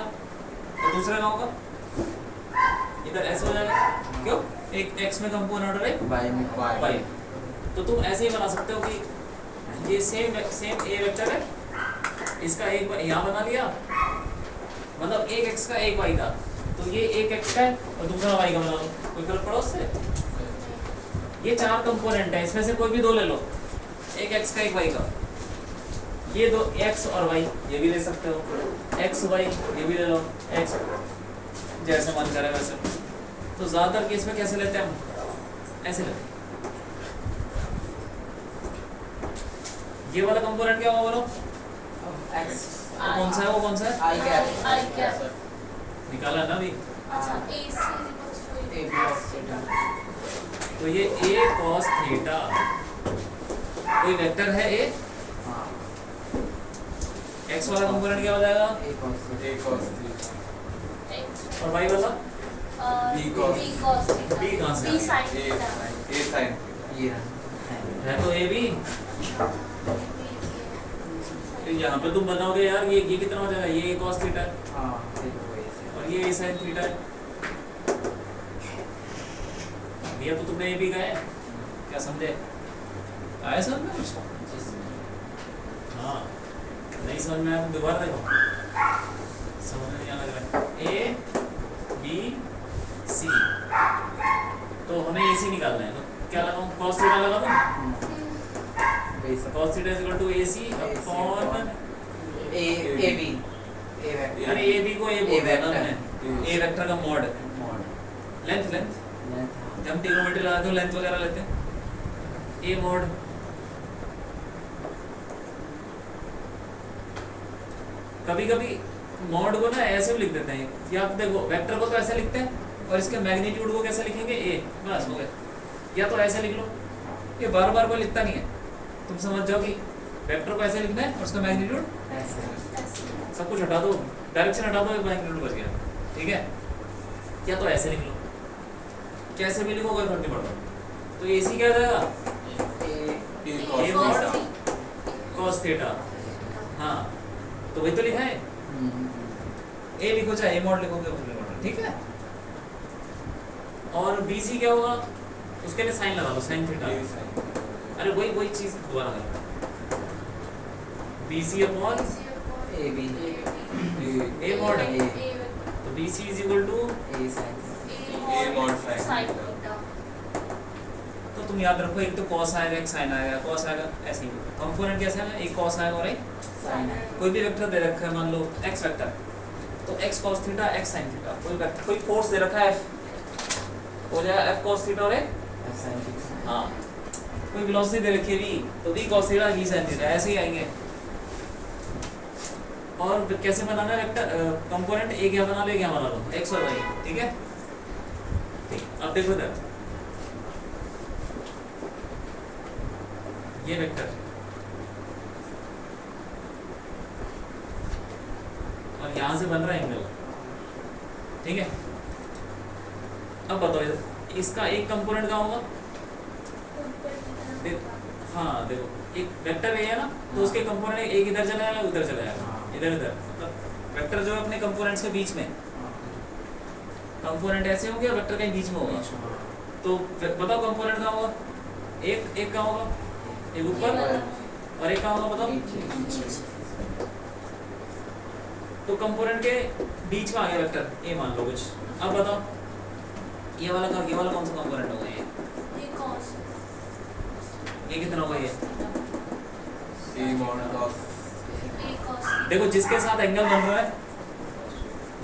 तो दूसरा का होगा इधर ऐसे हो जाएगा क्यों एक x में कंपोनेंट और एक बाई में y तो तुम ऐसे ही बना सकते हो कि ये सेम A वेक्टर है इसका एक यहाँ बना लिया मतलब एक x का एक y था तो ये एक x का है और दूसरा y का बना लो कोई फर्क पड़ा उससे। ये चार कंपोनेंट है इसमें से कोई भी दो ले लो एक x का एक y का ये दो x और y ये भी ले सकते हो x y ये भी ले लो x जैसे मन करे वैसे। तो ज्यादातर केस में कैसे लेते हैं हम ऐसे लेते हैं। ये वाला कंपोनेंट क्या होगा बोलो एक्स तो कौन सा है वो कौन सा है आई कैप आई क्या निकाला ना भी अच्छा AC A B of theta तो ये A cos थीटा कोई वेक्टर है A हाँ x वाला कंपोनेंट क्या हो जाएगा A cos A cos theta और y वाला B cos B cos B कहाँ से B sin A theta sin ये है तो A भी यहाँ पे तुम बताओगे यार ये कितना हो जाएगा ये cos थीटा है हाँ फिर वही से और ये sin थीटा है ये तो तुमने A भी कहा है क्या समझे आया समझ में कुछ हाँ नहीं समझ में आया तो दोबारा देखो समझ में नहीं आ लग रहा है A B C तो हमें AC निकालना है तो क्या लगाऊं cos थीटा लगा दूं basic cos theta is equal to AC upon A A B A vector अरे A B को A बोल दिया ना हमने A वेक्टर का मॉड मॉड लेंथ लेंथ जब हम ट्रिग्नोमेट्री लगाते हो लेंथ वगैरह लेते हैं A मॉड कभी कभी मॉड को ना ऐसे भी लिख देते हैं या आप देखो वेक्टर को तो ऐसे लिखते हैं और इसके मैग्नीट्यूड को कैसे लिखेंगे A बस हो गया या तो ऐसे लिख लो ये बार बार कोई लिखता नहीं है तुम समझ जाओ कि वेक्टर को ऐसे लिखना है और उसका मैग्नीट्यूड सब कुछ हटा दो, डायरेक्शन हटा दो, एक मैग्नीट्यूड बच गया, ठीक है। या तो ऐसे लिख लो, कैसे भी लिखो कोई फर्क नहीं पड़ता। तो AC क्या आ जाएगा, A A mod cos theta, हाँ तो वही तो लिखा है, A लिखो चाहे A mod लिखोगे फर्क नहीं पड़ता, ठीक है। और BC क्या होगा, उसके लिए साइन लगा लो, साइन थीटा, अरे वही चीज दोबारा करो, BC upon AB A mod, A तो BC is equal to, A mod sin तो तुम याद रखो, एक तो cos आएगा एक sin आएगा, cos आएगा ऐसे ही, कंपोनेंट कैसे है, एक cos आएगा और एक कोई भी वेक्टर दे रखा है, मान लो x वेक्टर, तो x cos theta x sin theta, कोई वेक्टर कोई फोर्स दे रखा है f, हो जाएगा f cos थीटा और एक, हाँ कोई वेलोसिटी दे रखी है v, तो v cos theta v sin theta, ऐसे ही आएंगे। और कैसे बनाना है वेक्टर कंपोनेंट, एक यहाँ बना लो एक यहाँ बना लो, x और y, ठीक है। ठीक, अब देखो इधर ये वेक्टर और यहाँ से बन रहा है एंगल, ठीक है। अब बताओ इसका एक कंपोनेंट का होगा, हाँ देखो एक वेक्टर है ना, तो उसके कंपोनेंट एक इधर चला जाएगा उधर चला जाएगा, इधर इधर, मतलब वेक्टर जो है अपने कंपोनेंट्स के बीच में, कंपोनेंट ऐसे होंगे और वेक्टर कहीं बीच में होगा। तो बताओ कंपोनेंट का होगा, एक का होगा, एक ऊपर और एक का होगा, बताओ। तो कंपोनेंट के बीच में आ गया वेक्टर ए मान लो कुछ। अब बताओ ये वाला कौन सा कंपोनेंट होगा, ये कितना होगा, ये A mod cos देखो जिसके साथ एंगल बन रहा है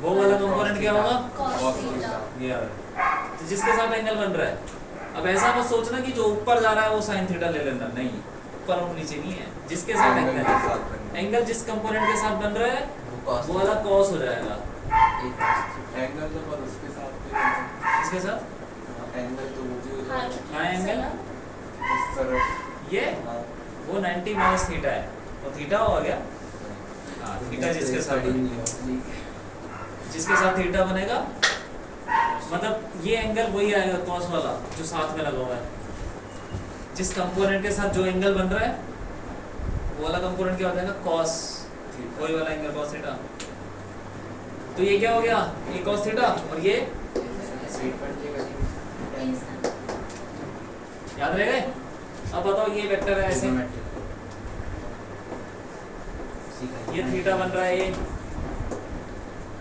वो वाला कंपोनेंट क्या होगा, ये आ रहा है। तो जिसके साथ एंगल बन रहा है, अब ऐसा मत सोचना कि जो ऊपर जा रहा है वो sin थीटा ले लेना, नहीं, ऊपर और नीचे नहीं है, जिसके साथ एंगल जिस कंपोनेंट के साथ बन रहा है वो वाला cos हो जाएगा। एंगल तो पर उसके साथ इसके साथ एंगल तो वो भी हाँ एंगल इस तरफ ये वो 90 माइनस थीटा है, तो थीटा हो गया, हाँ थीटा जिसके साथ थीटा बनेगा, मतलब ये एंगल वही आएगा cos वाला जो साथ में लगा हुआ है। जिस कंपोनेंट के साथ जो एंगल बन रहा है वो वाला कंपोनेंट क्या हो जाएगा, cos, वही वाला एंगल cos थीटा। तो ये क्या हो गया, ये cos थीटा और ये याद रह गए। अब बताओ ये वेक्टर है ऐसे, ये थीटा बन रहा है, ये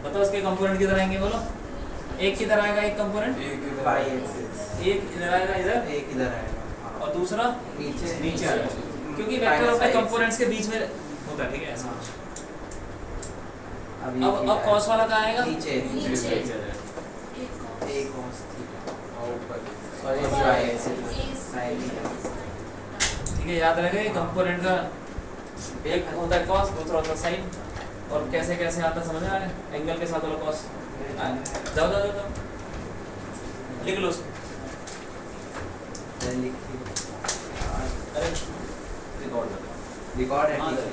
बताओ इसके कंपोनेंट किधर आएंगे, बोलो। एक किधर आएगा, एक कंपोनेंट एक एक इधर आएगा, इधर एक इधर आएगा और दूसरा नीचे नीचे आएगा, क्योंकि वेक्टर अपने कंपोनेंट्स के बीच में होता है, ठीक है ऐसा। अब cos वाला कहाँ आएगा, नीचे नीचे एक cos थीटा ऊपर और ये y एक्सिस ठीक है। याद रखें कंपोनेंट का एक होता है cos, दूसरा होता है sin, और कैसे कैसे आता है समझ में आ रहा है, एंगल के साथ वाला cos। जाओ जाओ जाओ लिख लो उसको, अरे रिकॉर्ड है हाँ, ठीक है।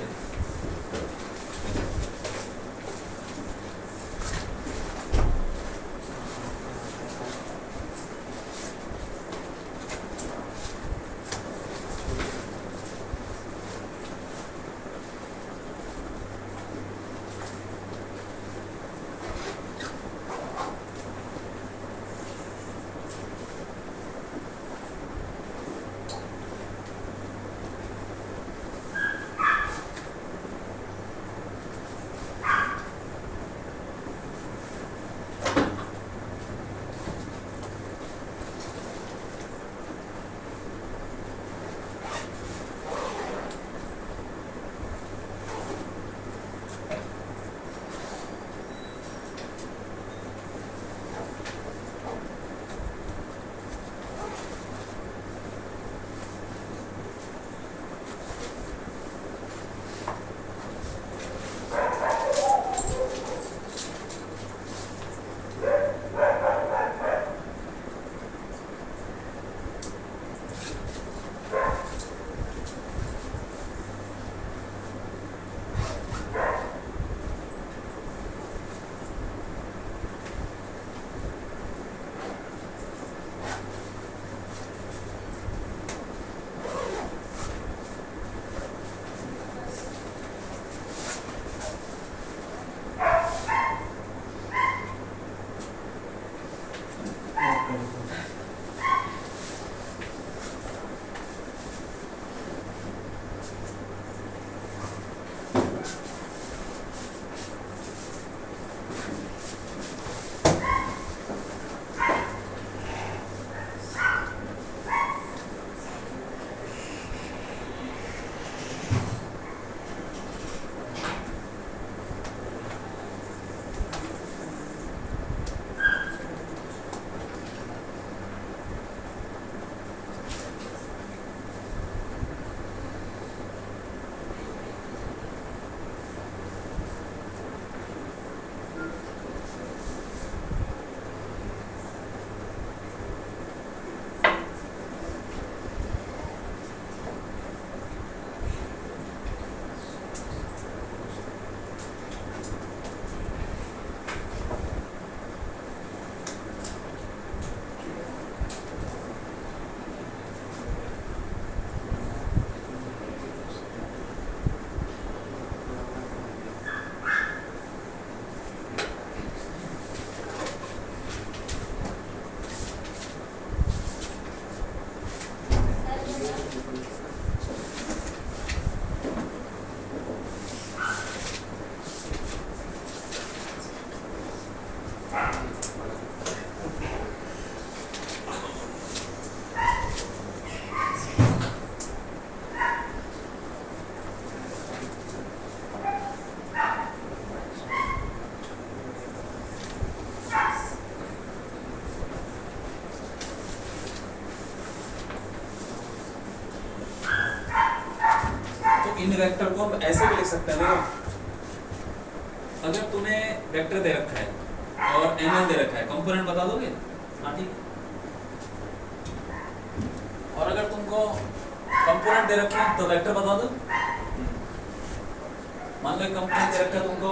इन वेक्टर को हम ऐसे भी लिख सकते हैं। देखो अगर तुम्हें वेक्टर दे रखा है और एमएल दे रखा है, कंपोनेंट बता दोगे? हाँ ठीक। और अगर तुमको कंपोनेंट दे रखे हैं तो वेक्टर बता दो। मान लो एक कंपोनेंट दे रखा है तुमको,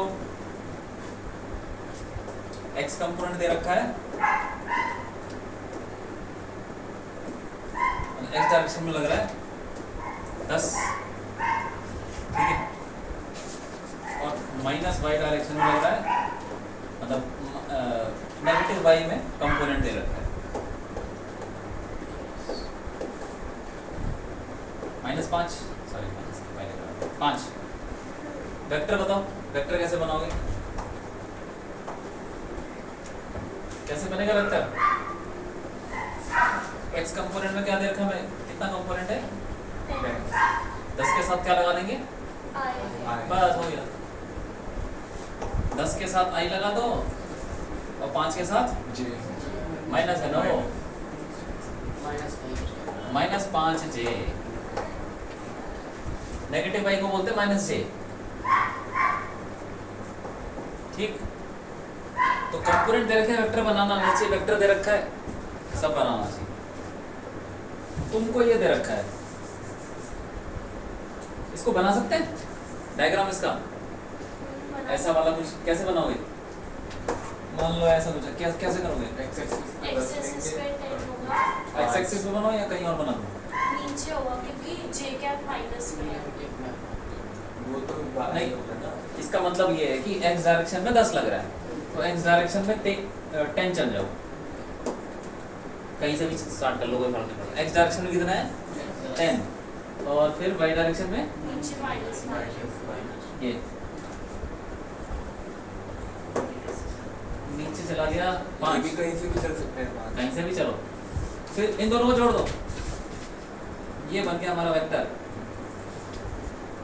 एक्स कंपोनेंट दे रखा है, एक्स डायरेक्शन में लग रहा है 10, ठीक है, और माइनस वाई डायरेक्शन में लग रहा है, मतलब नेगेटिव वाई में कंपोनेंट दे रखा है, -5, सॉरी -5। वेक्टर बताओ, वेक्टर कैसे बनाओगे? कैसे बनेगा वेक्टर? एक्स कंपोनेंट में क्या दे रखा है? कितना कंपोनेंट है? 10 के साथ क्या लगा देंगे? बस हो गया। 10 के साथ आई लगा दो और 5 के साथ जे माइनस है ना वो, -5 जे। नेगेटिव वाई को बोलते हैं -j, ठीक। तो कंपोनेंट दे रखे हैं, वेक्टर बनाना नहीं चाहिए, वेक्टर दे रखा है, सब बनाना चाहिए। तुमको ये दे रखा है, इसको बना सकते हैं डायग्राम इसका, ऐसा वाला कुछ कैसे बनाओगे? मान लो ऐसा कुछ, कैसे करोगे? एक्स एक्सेस पे 10 होगा, एक्स एक्सिस पे बनाओ या कहीं और बना दो? नीचे होगा क्योंकि जे कैप माइनस में है। वो तो नहीं, इसका मतलब ये है कि एक्स डायरेक्शन में 10 लग रहा है, तो एक्स डायरेक्शन में 10 चल जाओ, कहीं से भी स्टार्ट कर लो, कोई फर्क नहीं पड़ता। एक्स डायरेक्शन में कितना है? 10, और फिर वाई डायरेक्शन में नीचे माइनस ये नीचे चला गया 5, भी कहीं से भी चल सकते हैं 5। कहीं से भी चलो, फिर इन दोनों को जोड़ दो, ये बन गया हमारा वेक्टर।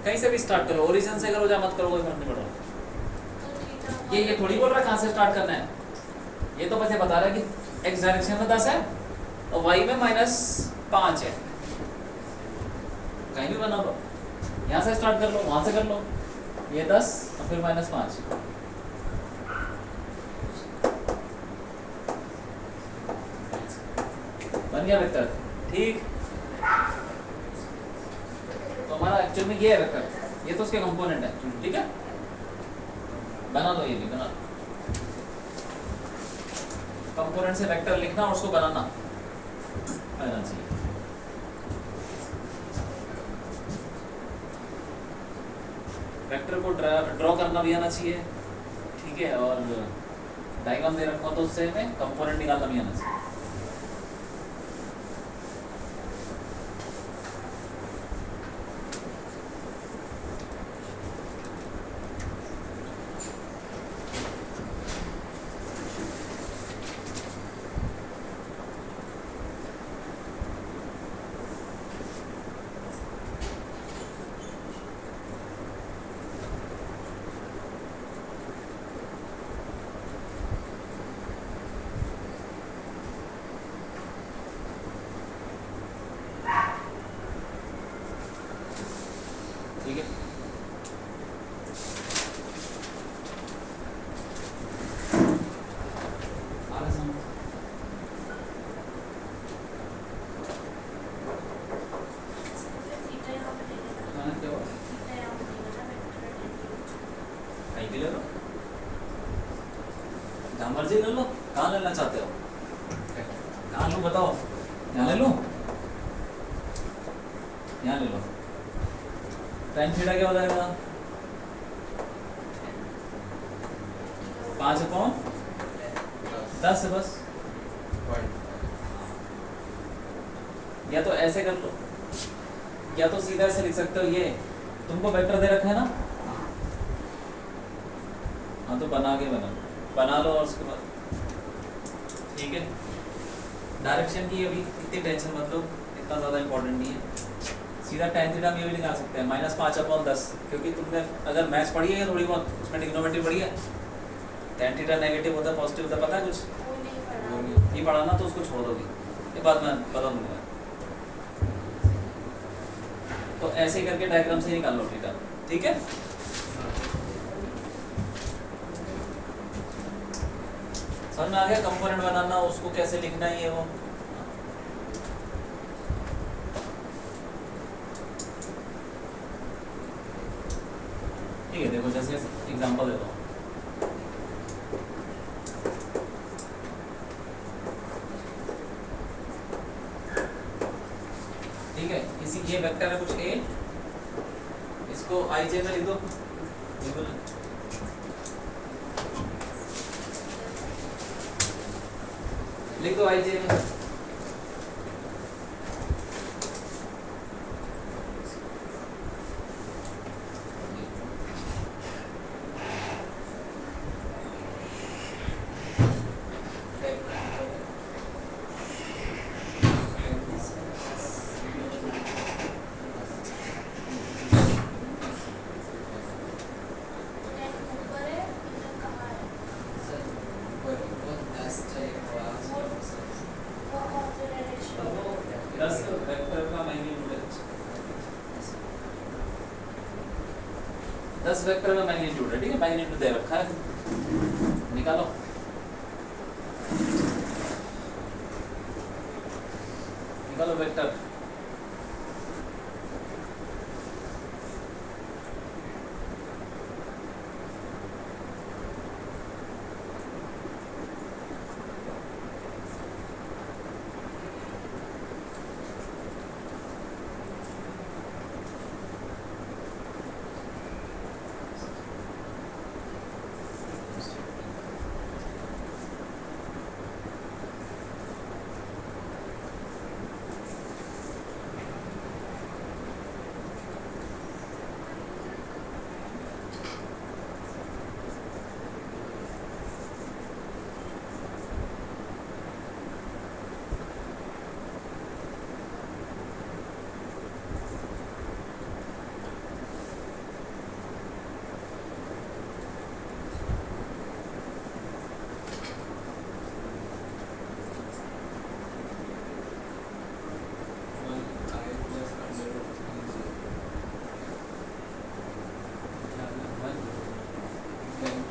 कहीं से भी स्टार्ट करो, ओरिजिन से करो या मत करो, कोई फर्क नहीं पड़ता। ये थोड़ी बोल रहा है कहाँ से स्टार्ट करना है, ये तो बस ये बता रहा है कि एक्स डायरेक्शन में 10 है और वाई में -5 है, कहीं भी बना लो, यहाँ से स्टार्ट कर लो, वहां से कर लो, ये 10 और फिर -5। बन गया वेक्टर, ठीक। तो हमारा एक्चुअल में ये है वेक्टर, ये तो उसके कंपोनेंट है, ठीक है। बना लो, ये भी बना लो, कंपोनेंट से वेक्टर लिखना और उसको बनाना आना चाहिए। वेक्टर को ड्रॉ करना भी आना चाहिए, ठीक है, और डायग्राम दे रखा हो तो उससे हमें कंपोनेंट निकालना भी आना चाहिए। ठीक है, आगे समझ। थीटा यहाँ पे नहीं लेना, मैंने क्या हुआ? थीटा यहाँ पे नहीं लेना, वेक्टर कहीं भी ले लो, जहाँ मर्जी ले लो, कहाँ लेना चाहते हो? कहाँ लूँ बताओ? यहाँ ले लूँ, यहाँ ले लो। tan थीटा क्या हो जाएगा? 5/10 है बस। या तो ऐसे कर लो, या तो सीधा ऐसे लिख सकते हो, ये तुमको वेक्टर दे रखा है ना, हाँ तो बना लो और उसके बाद, ठीक है। डायरेक्शन की अभी इतनी टेंशन मत लो, इतना ज़्यादा इंपॉर्टेंट नहीं है। सीधा tan थीटा में ये भी निकाल सकते हैं, -5/10, क्योंकि तुमने अगर मैथ्स पढ़ी है थोड़ी बहुत, उसमें ट्रिग्नोमेट्री पढ़ी है, tan थीटा नेगेटिव होता है पॉजिटिव होता है, पता है कुछ? वो नहीं पढ़ा। वो नहीं। ये पढ़ा ना तो उसको छोड़ दोगे, ये बात मैं बता दूंगा। तो ऐसे करके डायग्राम से निकाल लो थीटा, ठीक है। समझ में आ गया कंपोनेंट बनाना, उसको कैसे लिखना है ये वो। ठीक है, देखो जैसे एग्जांपल देता हूँ। ठीक है, इसी ये वेक्टर है कुछ ए, इसको आई जे में लिख दो, लिख दो आई जे में। टेन ऊपर है, इधर कहाँ है? वो कौन से डायरेक्शन में? 10 वेक्टर का मैग्नीट्यूड है, 10 वेक्टर का मैग्नीट्यूड है, ठीक है, मैग्नीट्यूड दे रखा है, निकालो। निकालो वेक्टर।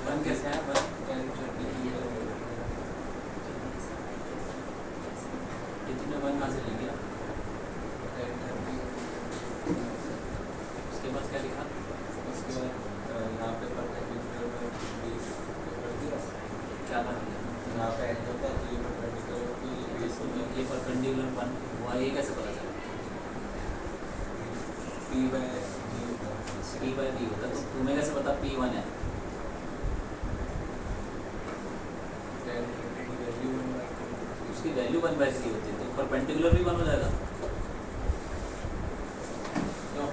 वन कैसे है? वन कितने वन कहाँ से ले लिया? उसके बाद क्या लिखा? उसके बाद यहाँ पे परपेंडिकुलर में 20 कर दिया। क्या था? यहाँ पे एंड होता है तो ये परपेंडिकुलर की बेस में ये परपेंडिकुलर वन हुआ, ये कैसे पता चला? P by D होता है। P by D होता, तो तुम्हें कैसे पता P1 है? उसकी वैल्यू 1/c होती है, तो परपेंडिकुलर भी 1 हो जाएगा। क्यों?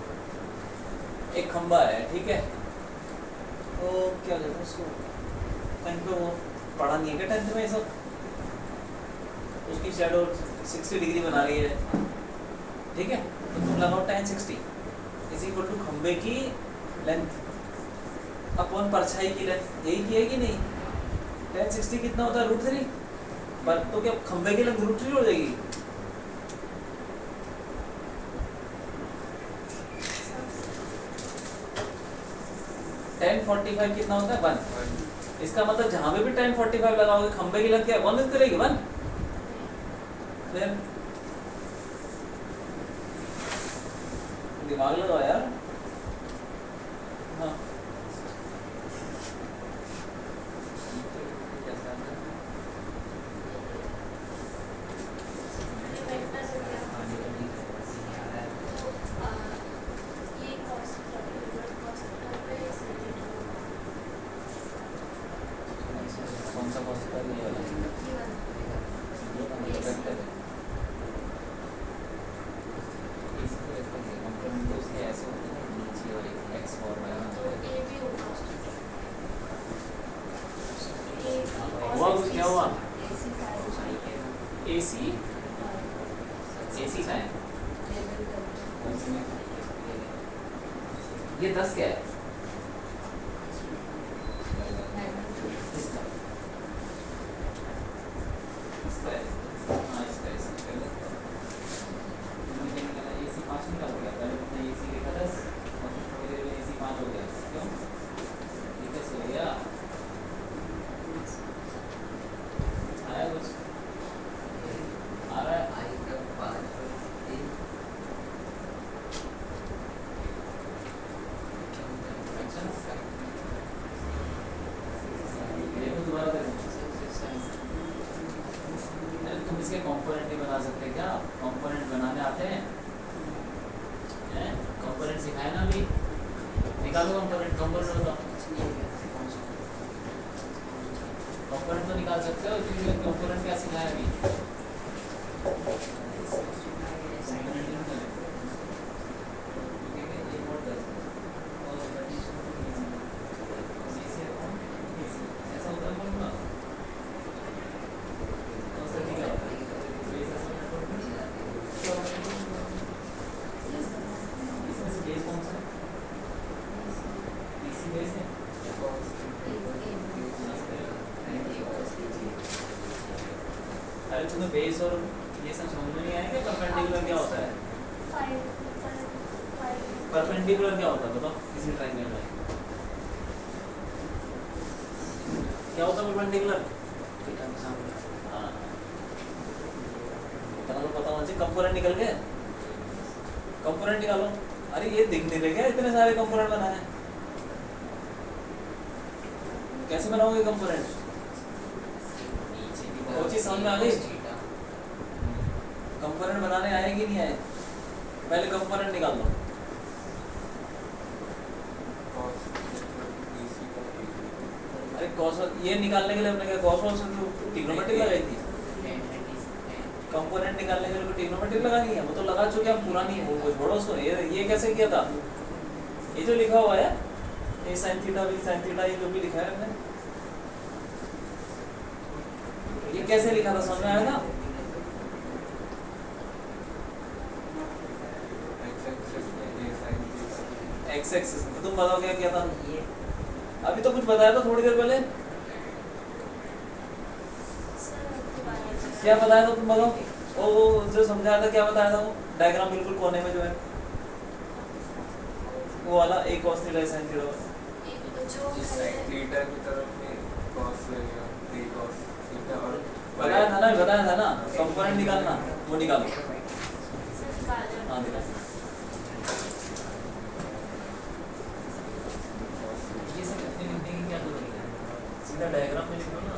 एक खंबा है, ठीक है, तो क्या कहते हैं उसको, कहीं पे वो पढ़ा नहीं है क्या 10th में ये सब? उसकी शैडो 60 डिग्री बना रही है, ठीक है, तो तुम लगाओ tan 60 इज इक्वल टू खंबे की लेंथ अपॉन परछाई की लेंथ, यही की है कि नहीं? tan 60 कितना होता है? √3, पर तो क्या खंबे की लेंथ √3 हो जाएगी? tan 45 कितना होता है? 1। इसका मतलब जहां पे भी tan 45 लगाओगे खंबे की लेंथ क्या 1 लेंथ करेगी? 1। फिर दिमाग लगाओ यार। हाँ ये वेक्टर हो गया। तो ये cos थीटा पे सेलेक्ट होगा। कौन सा cos का ये वाला? ये वाला। ये वेक्टर है। इसको वेक्टर है, कंपोनेंट तो उसके ऐसे होते हैं नीचे वाले x और y तो ये भी होगा। हुआ कुछ? क्या हुआ? AC का है। AC AC का है, ये 10 क्या है? इसका इसका है, हाँ इसका AC का AC 5 निकाल दिया, पहले तुमने AC के बना सकते हैं क्या? कंपोनेंट बनाने आते हैं? कंपोनेंट सिखाए ना अभी? निकालो कंपोनेंट बताओ। कंपोनेंट तो निकाल सकते हो, क्योंकि कंपोनेंट क्या सिखाया अभी? ऐसा होता है बोलूँगा। इसमें से बेस कौन सा है? इसी बेस है। अरे तुम्हें बेस और ये सब समझ में नहीं आएगा? परपेंडिकुलर क्या होता है? परपेंडिकुलर क्या होता है बताओ किसी ट्रायंगल में? क्या होता है परपेंडिकुलर? हाँ, इतना तो पता होना चाहिए। कंपोनेंट निकल गए? कंपोनेंट निकालो। अरे ये दिख नहीं रहे क्या इतने सारे कंपोनेंट बनाए हैं? कैसे बनाओगे कंपोनेंट? वो चीज समझ में आ गई? कंपोनेंट बनाने आए कि नहीं आए? पहले कंपोनेंट निकाल लो। अरे कॉस ये निकालने के लिए अपने क्या कॉस और ट्रिग्नोमेट्री लगाई थी? कंपोनेंट निकालने के लिए ट्रिग्नोमेट्री लगानी है, वो तो लगा चुके हम, पुरानी है वो, छोड़ो उसको। ये कैसे किया था? ये जो लिखा हुआ है A sin theta B sin theta, ये जो भी लिखा है हमने, ये कैसे लिखा था समझ में आया था? एक्स एक्सिस में। तुम बताओ क्या किया था? अभी तो कुछ बताया था थोड़ी देर पहले। क्या बताया था तुम बताओ? वो जो समझाया था क्या बताया था? वो डायग्राम बिल्कुल कोने में जो है वो वाला एक cos थीटा sin थीटा। इस साइड थीटा की तरफ में cos लगेगा 3 cos थीटा और बताया था ना कंपोनेंट निकालना, वो निकालो। हाँ निकाल। ये सब इतने लिखने की क्या जरूरत है? सीधा डायग्राम में लिखो ना।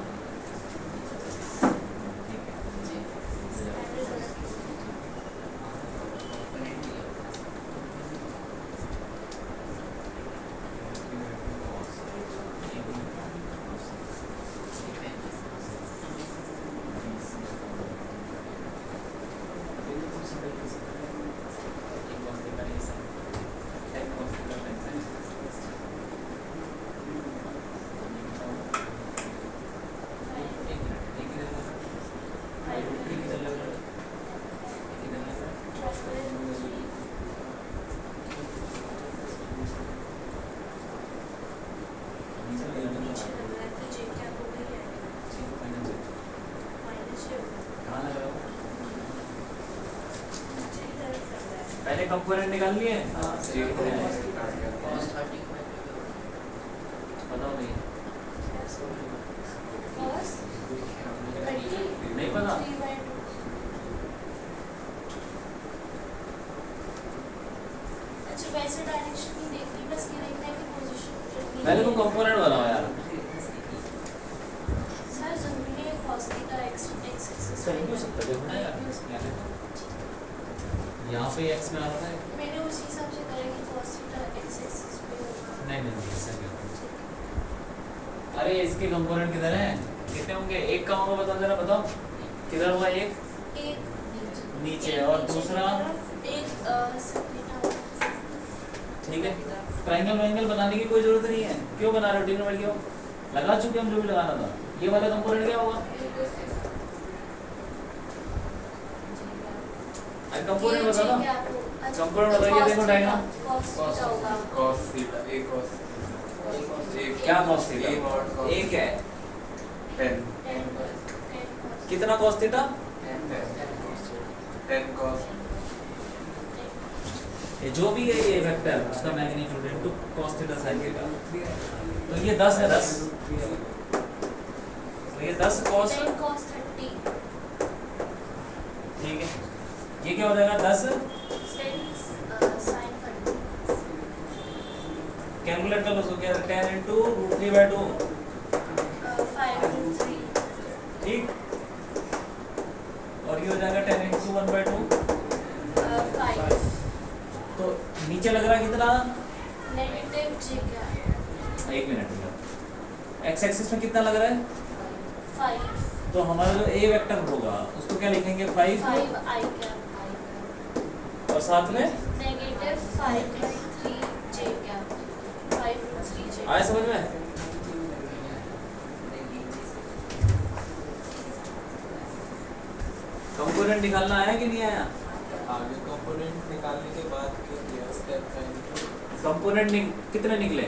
पहले कंपोनेंट निकाल लिए? बताओ भैया। नहीं पता? अच्छा वैसे डायरेक्शन नहीं देखनी, बस ये देखना है कि पोजीशन। पहले तुम कंपोनेंट बनाओ यार। सर जरूरी है cos थीटा x एक्सिस सही क्यों सकता देखो ना यार, यहाँ पे x में आ रहा है। मैंने उसी हिसाब से करा कि cos थीटा x एक्सिस पे होगा। नहीं ऐसा क्या? अरे इसके कंपोनेंट किधर हैं? कितने होंगे? एक का होगा बता जरा, बताओ किधर होगा? एक नीचे और दूसरा एक ठीक है। ट्रायंगल वायंगल बनाने की कोई जरूरत नहीं है। क्यों बना रहे हो? ट्रिग्नोमेट्री क्यों लगा चुके हम, जो भी लगाना था। ये वाला कंपोनेंट क्या होगा? अरे कंपोनेंट बता दो। कंपोनेंट बताइए, देखो diagram. cos theta a cos क्या cos थीटा? एक है 10 कितना cos थीटा? 10 cos ये जो भी है ये वेक्टर उसका magnitude into cos theta sin theta. तो ये 10 है 10। तो ये 10 cos 30 ठीक है। ये क्या हो जाएगा? 10 sin 30 कैलकुलेट कर लो। तो क्या 10 इनटू √3/2 5 3 ठीक। और ये हो जाएगा 10 इंटू नीचे लग रहा है कितना? नेगेटिव जे कैप। एक मिनट, एक्स एक्सिस में कितना लग रहा है? 5 तो हमारा जो ए वेक्टर होगा उसको क्या लिखेंगे? 5 आई कैप और साथ में नेगेटिव 5/3 जे कैप 5/3 जे। आया समझ में? कंपोनेंट निकालना आया कि नहीं आया? आगे कंपोनेंट निकालने के बाद क्या किया? स्टेप फाइंड कंपोनेंट कितने निकले?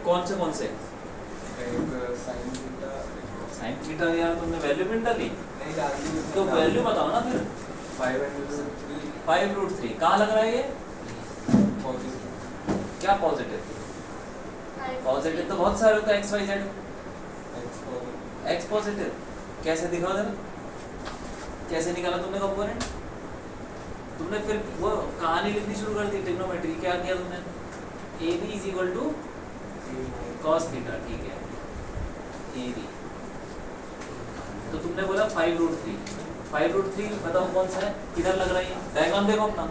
कौन से? एक साइन थीटा साइन थीटा यार तुमने वैल्यू भी नहीं डाली, नहीं डाली तो वैल्यू बताओ ना फिर। 5/3 5√3 कहाँ लग रहा है ये? पॉजिटिव क्या पॉजिटिव? पॉजिटिव तो बहुत सारे होता है, x y z. X positive x positive कैसे दिखाओ जरा, कैसे निकाला तुमने कंपोनेंट? तुमने फिर वो कहानी लिखनी शुरू कर दी, ट्रिग्नोमेट्री। क्या किया तुमने? A B is equal to cos theta, ठीक है ए बी। तो तुमने बोला 5√3, 5√3 बताओ कौन सा है, किधर लग रहा है? डायग्राम देखो अपना,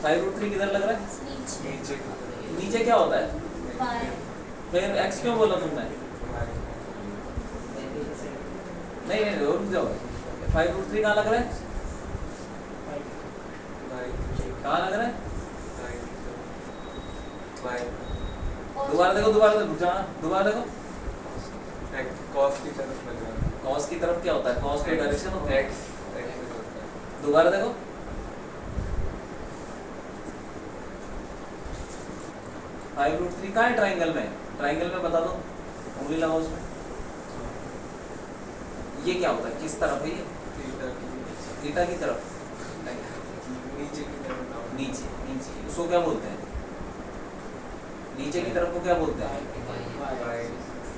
5√3 किधर लग रहा है? नीचे नीचे नीचे क्या होता है? बाएं फिर एक्स क्यों बोला तुमने? नहीं रुक जाओ, 5√3 कहाँ लग रहा है? कहाँ लग रहा है? दोबारा देखो, रुक जाना, दोबारा देखो। कॉस की तरफ लग रहा है कॉस की तरफ क्या होता है? कॉस का डायरेक्शन होता है। एक्स एक्स होता है दोबारा देखो, फाइव रूट थ्री कहाँ है ट्राइंगल में? ट्राइंगल में बता दो, उंगली लगाओ उसमें। ये क्या होता है, किस तरफ है ये? थीटा की तरफ, नीचे की तरफ डाउन नीचे नीचे, उसको क्या बोलते हैं? नीचे की तरफ को क्या बोलते हैं?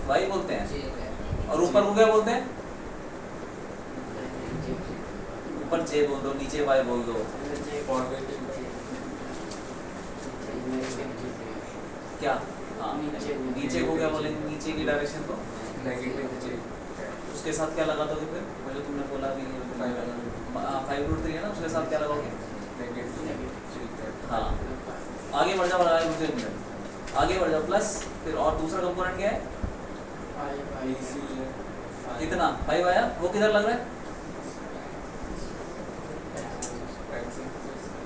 वाई बोलते हैं। और ऊपर को क्या बोलते हैं? ऊपर जे बोल दो, नीचे वाई बोल दो। पॉजिटिव क्या? हाँ, नीचे को क्या बोलेंगे? नीचे की डायरेक्शन को नेगेटिव जे उसके साथ क्या लगा दोगे फिर? वो जो तुमने बोला अभी 5√3 है ना, उसके साथ क्या लगाओगे? नेगेटिव हाँ, आगे बढ़ जाओ, आगे बढ़ जाओ प्लस, फिर और दूसरा कंपोनेंट क्या है? कितना? 5 आया, वो किधर लग रहा है?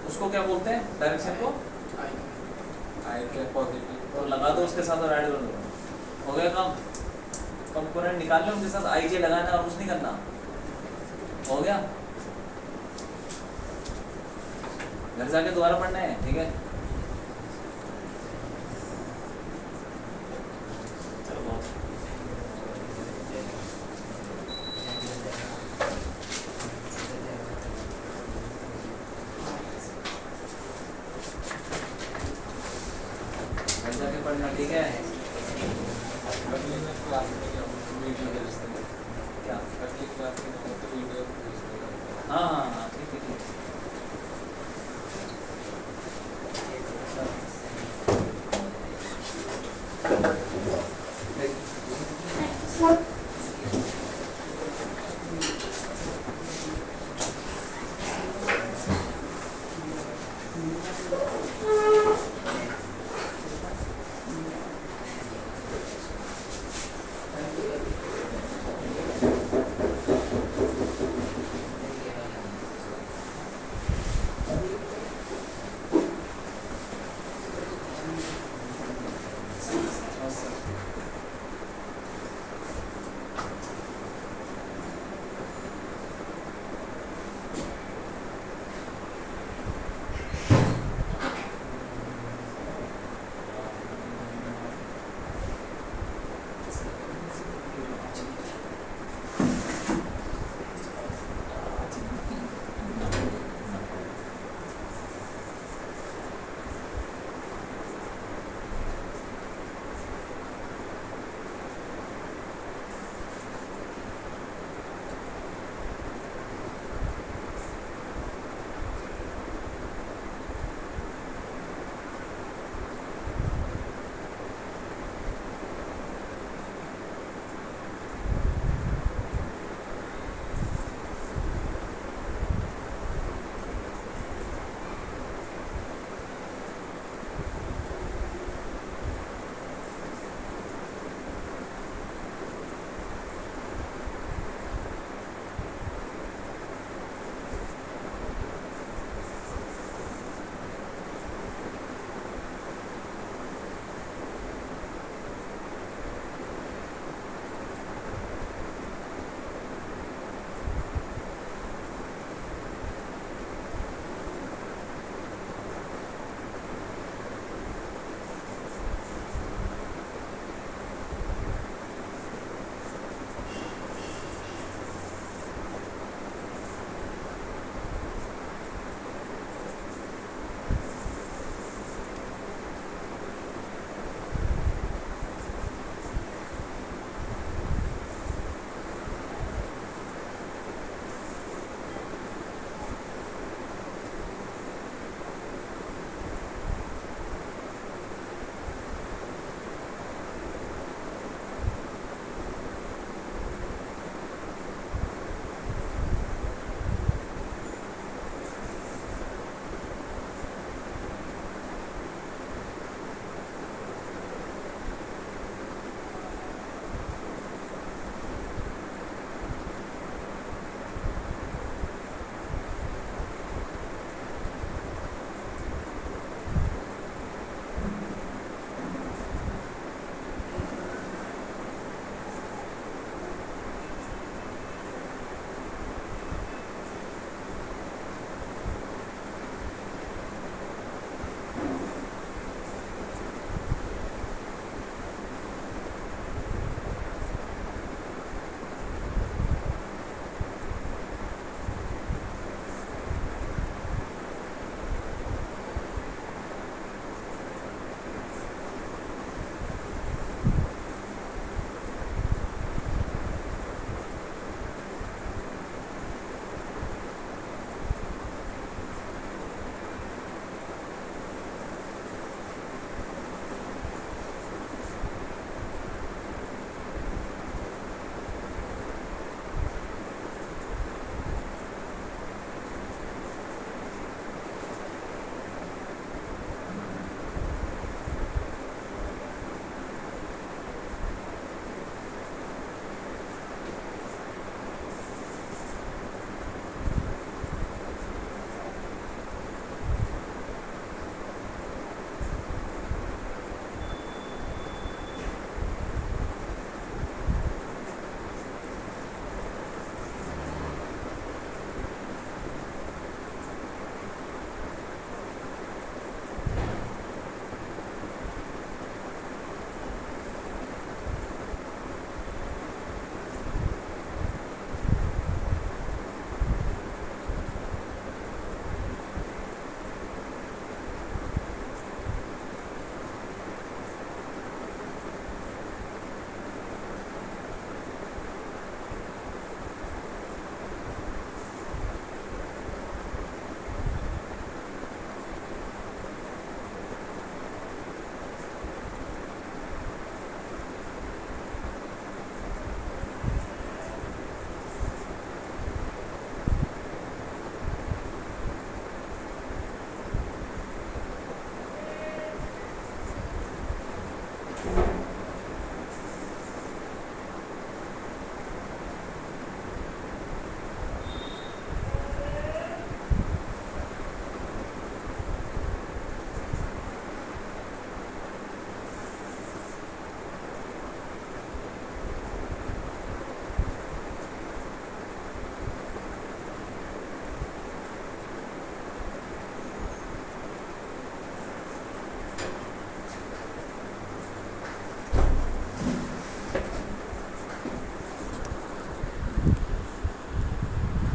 उसको क्या बोलते हैं डायरेक्शन को? आई क्या पॉजिटिव तो लगा दो उसके साथ और ऐड कर दो, हो गया काम। कंपोनेंट निकालने उनके साथ आई जे लगाना और कुछ नहीं करना, हो गया। घर जाके दोबारा पढ़ना है, ठीक है? चलो घर जाके पढ़ना, ठीक है? अगली क्लास में वीडियो भेज देंगे क्या? अगली क्लास में तो वीडियो भेज देंगे हाँ हाँ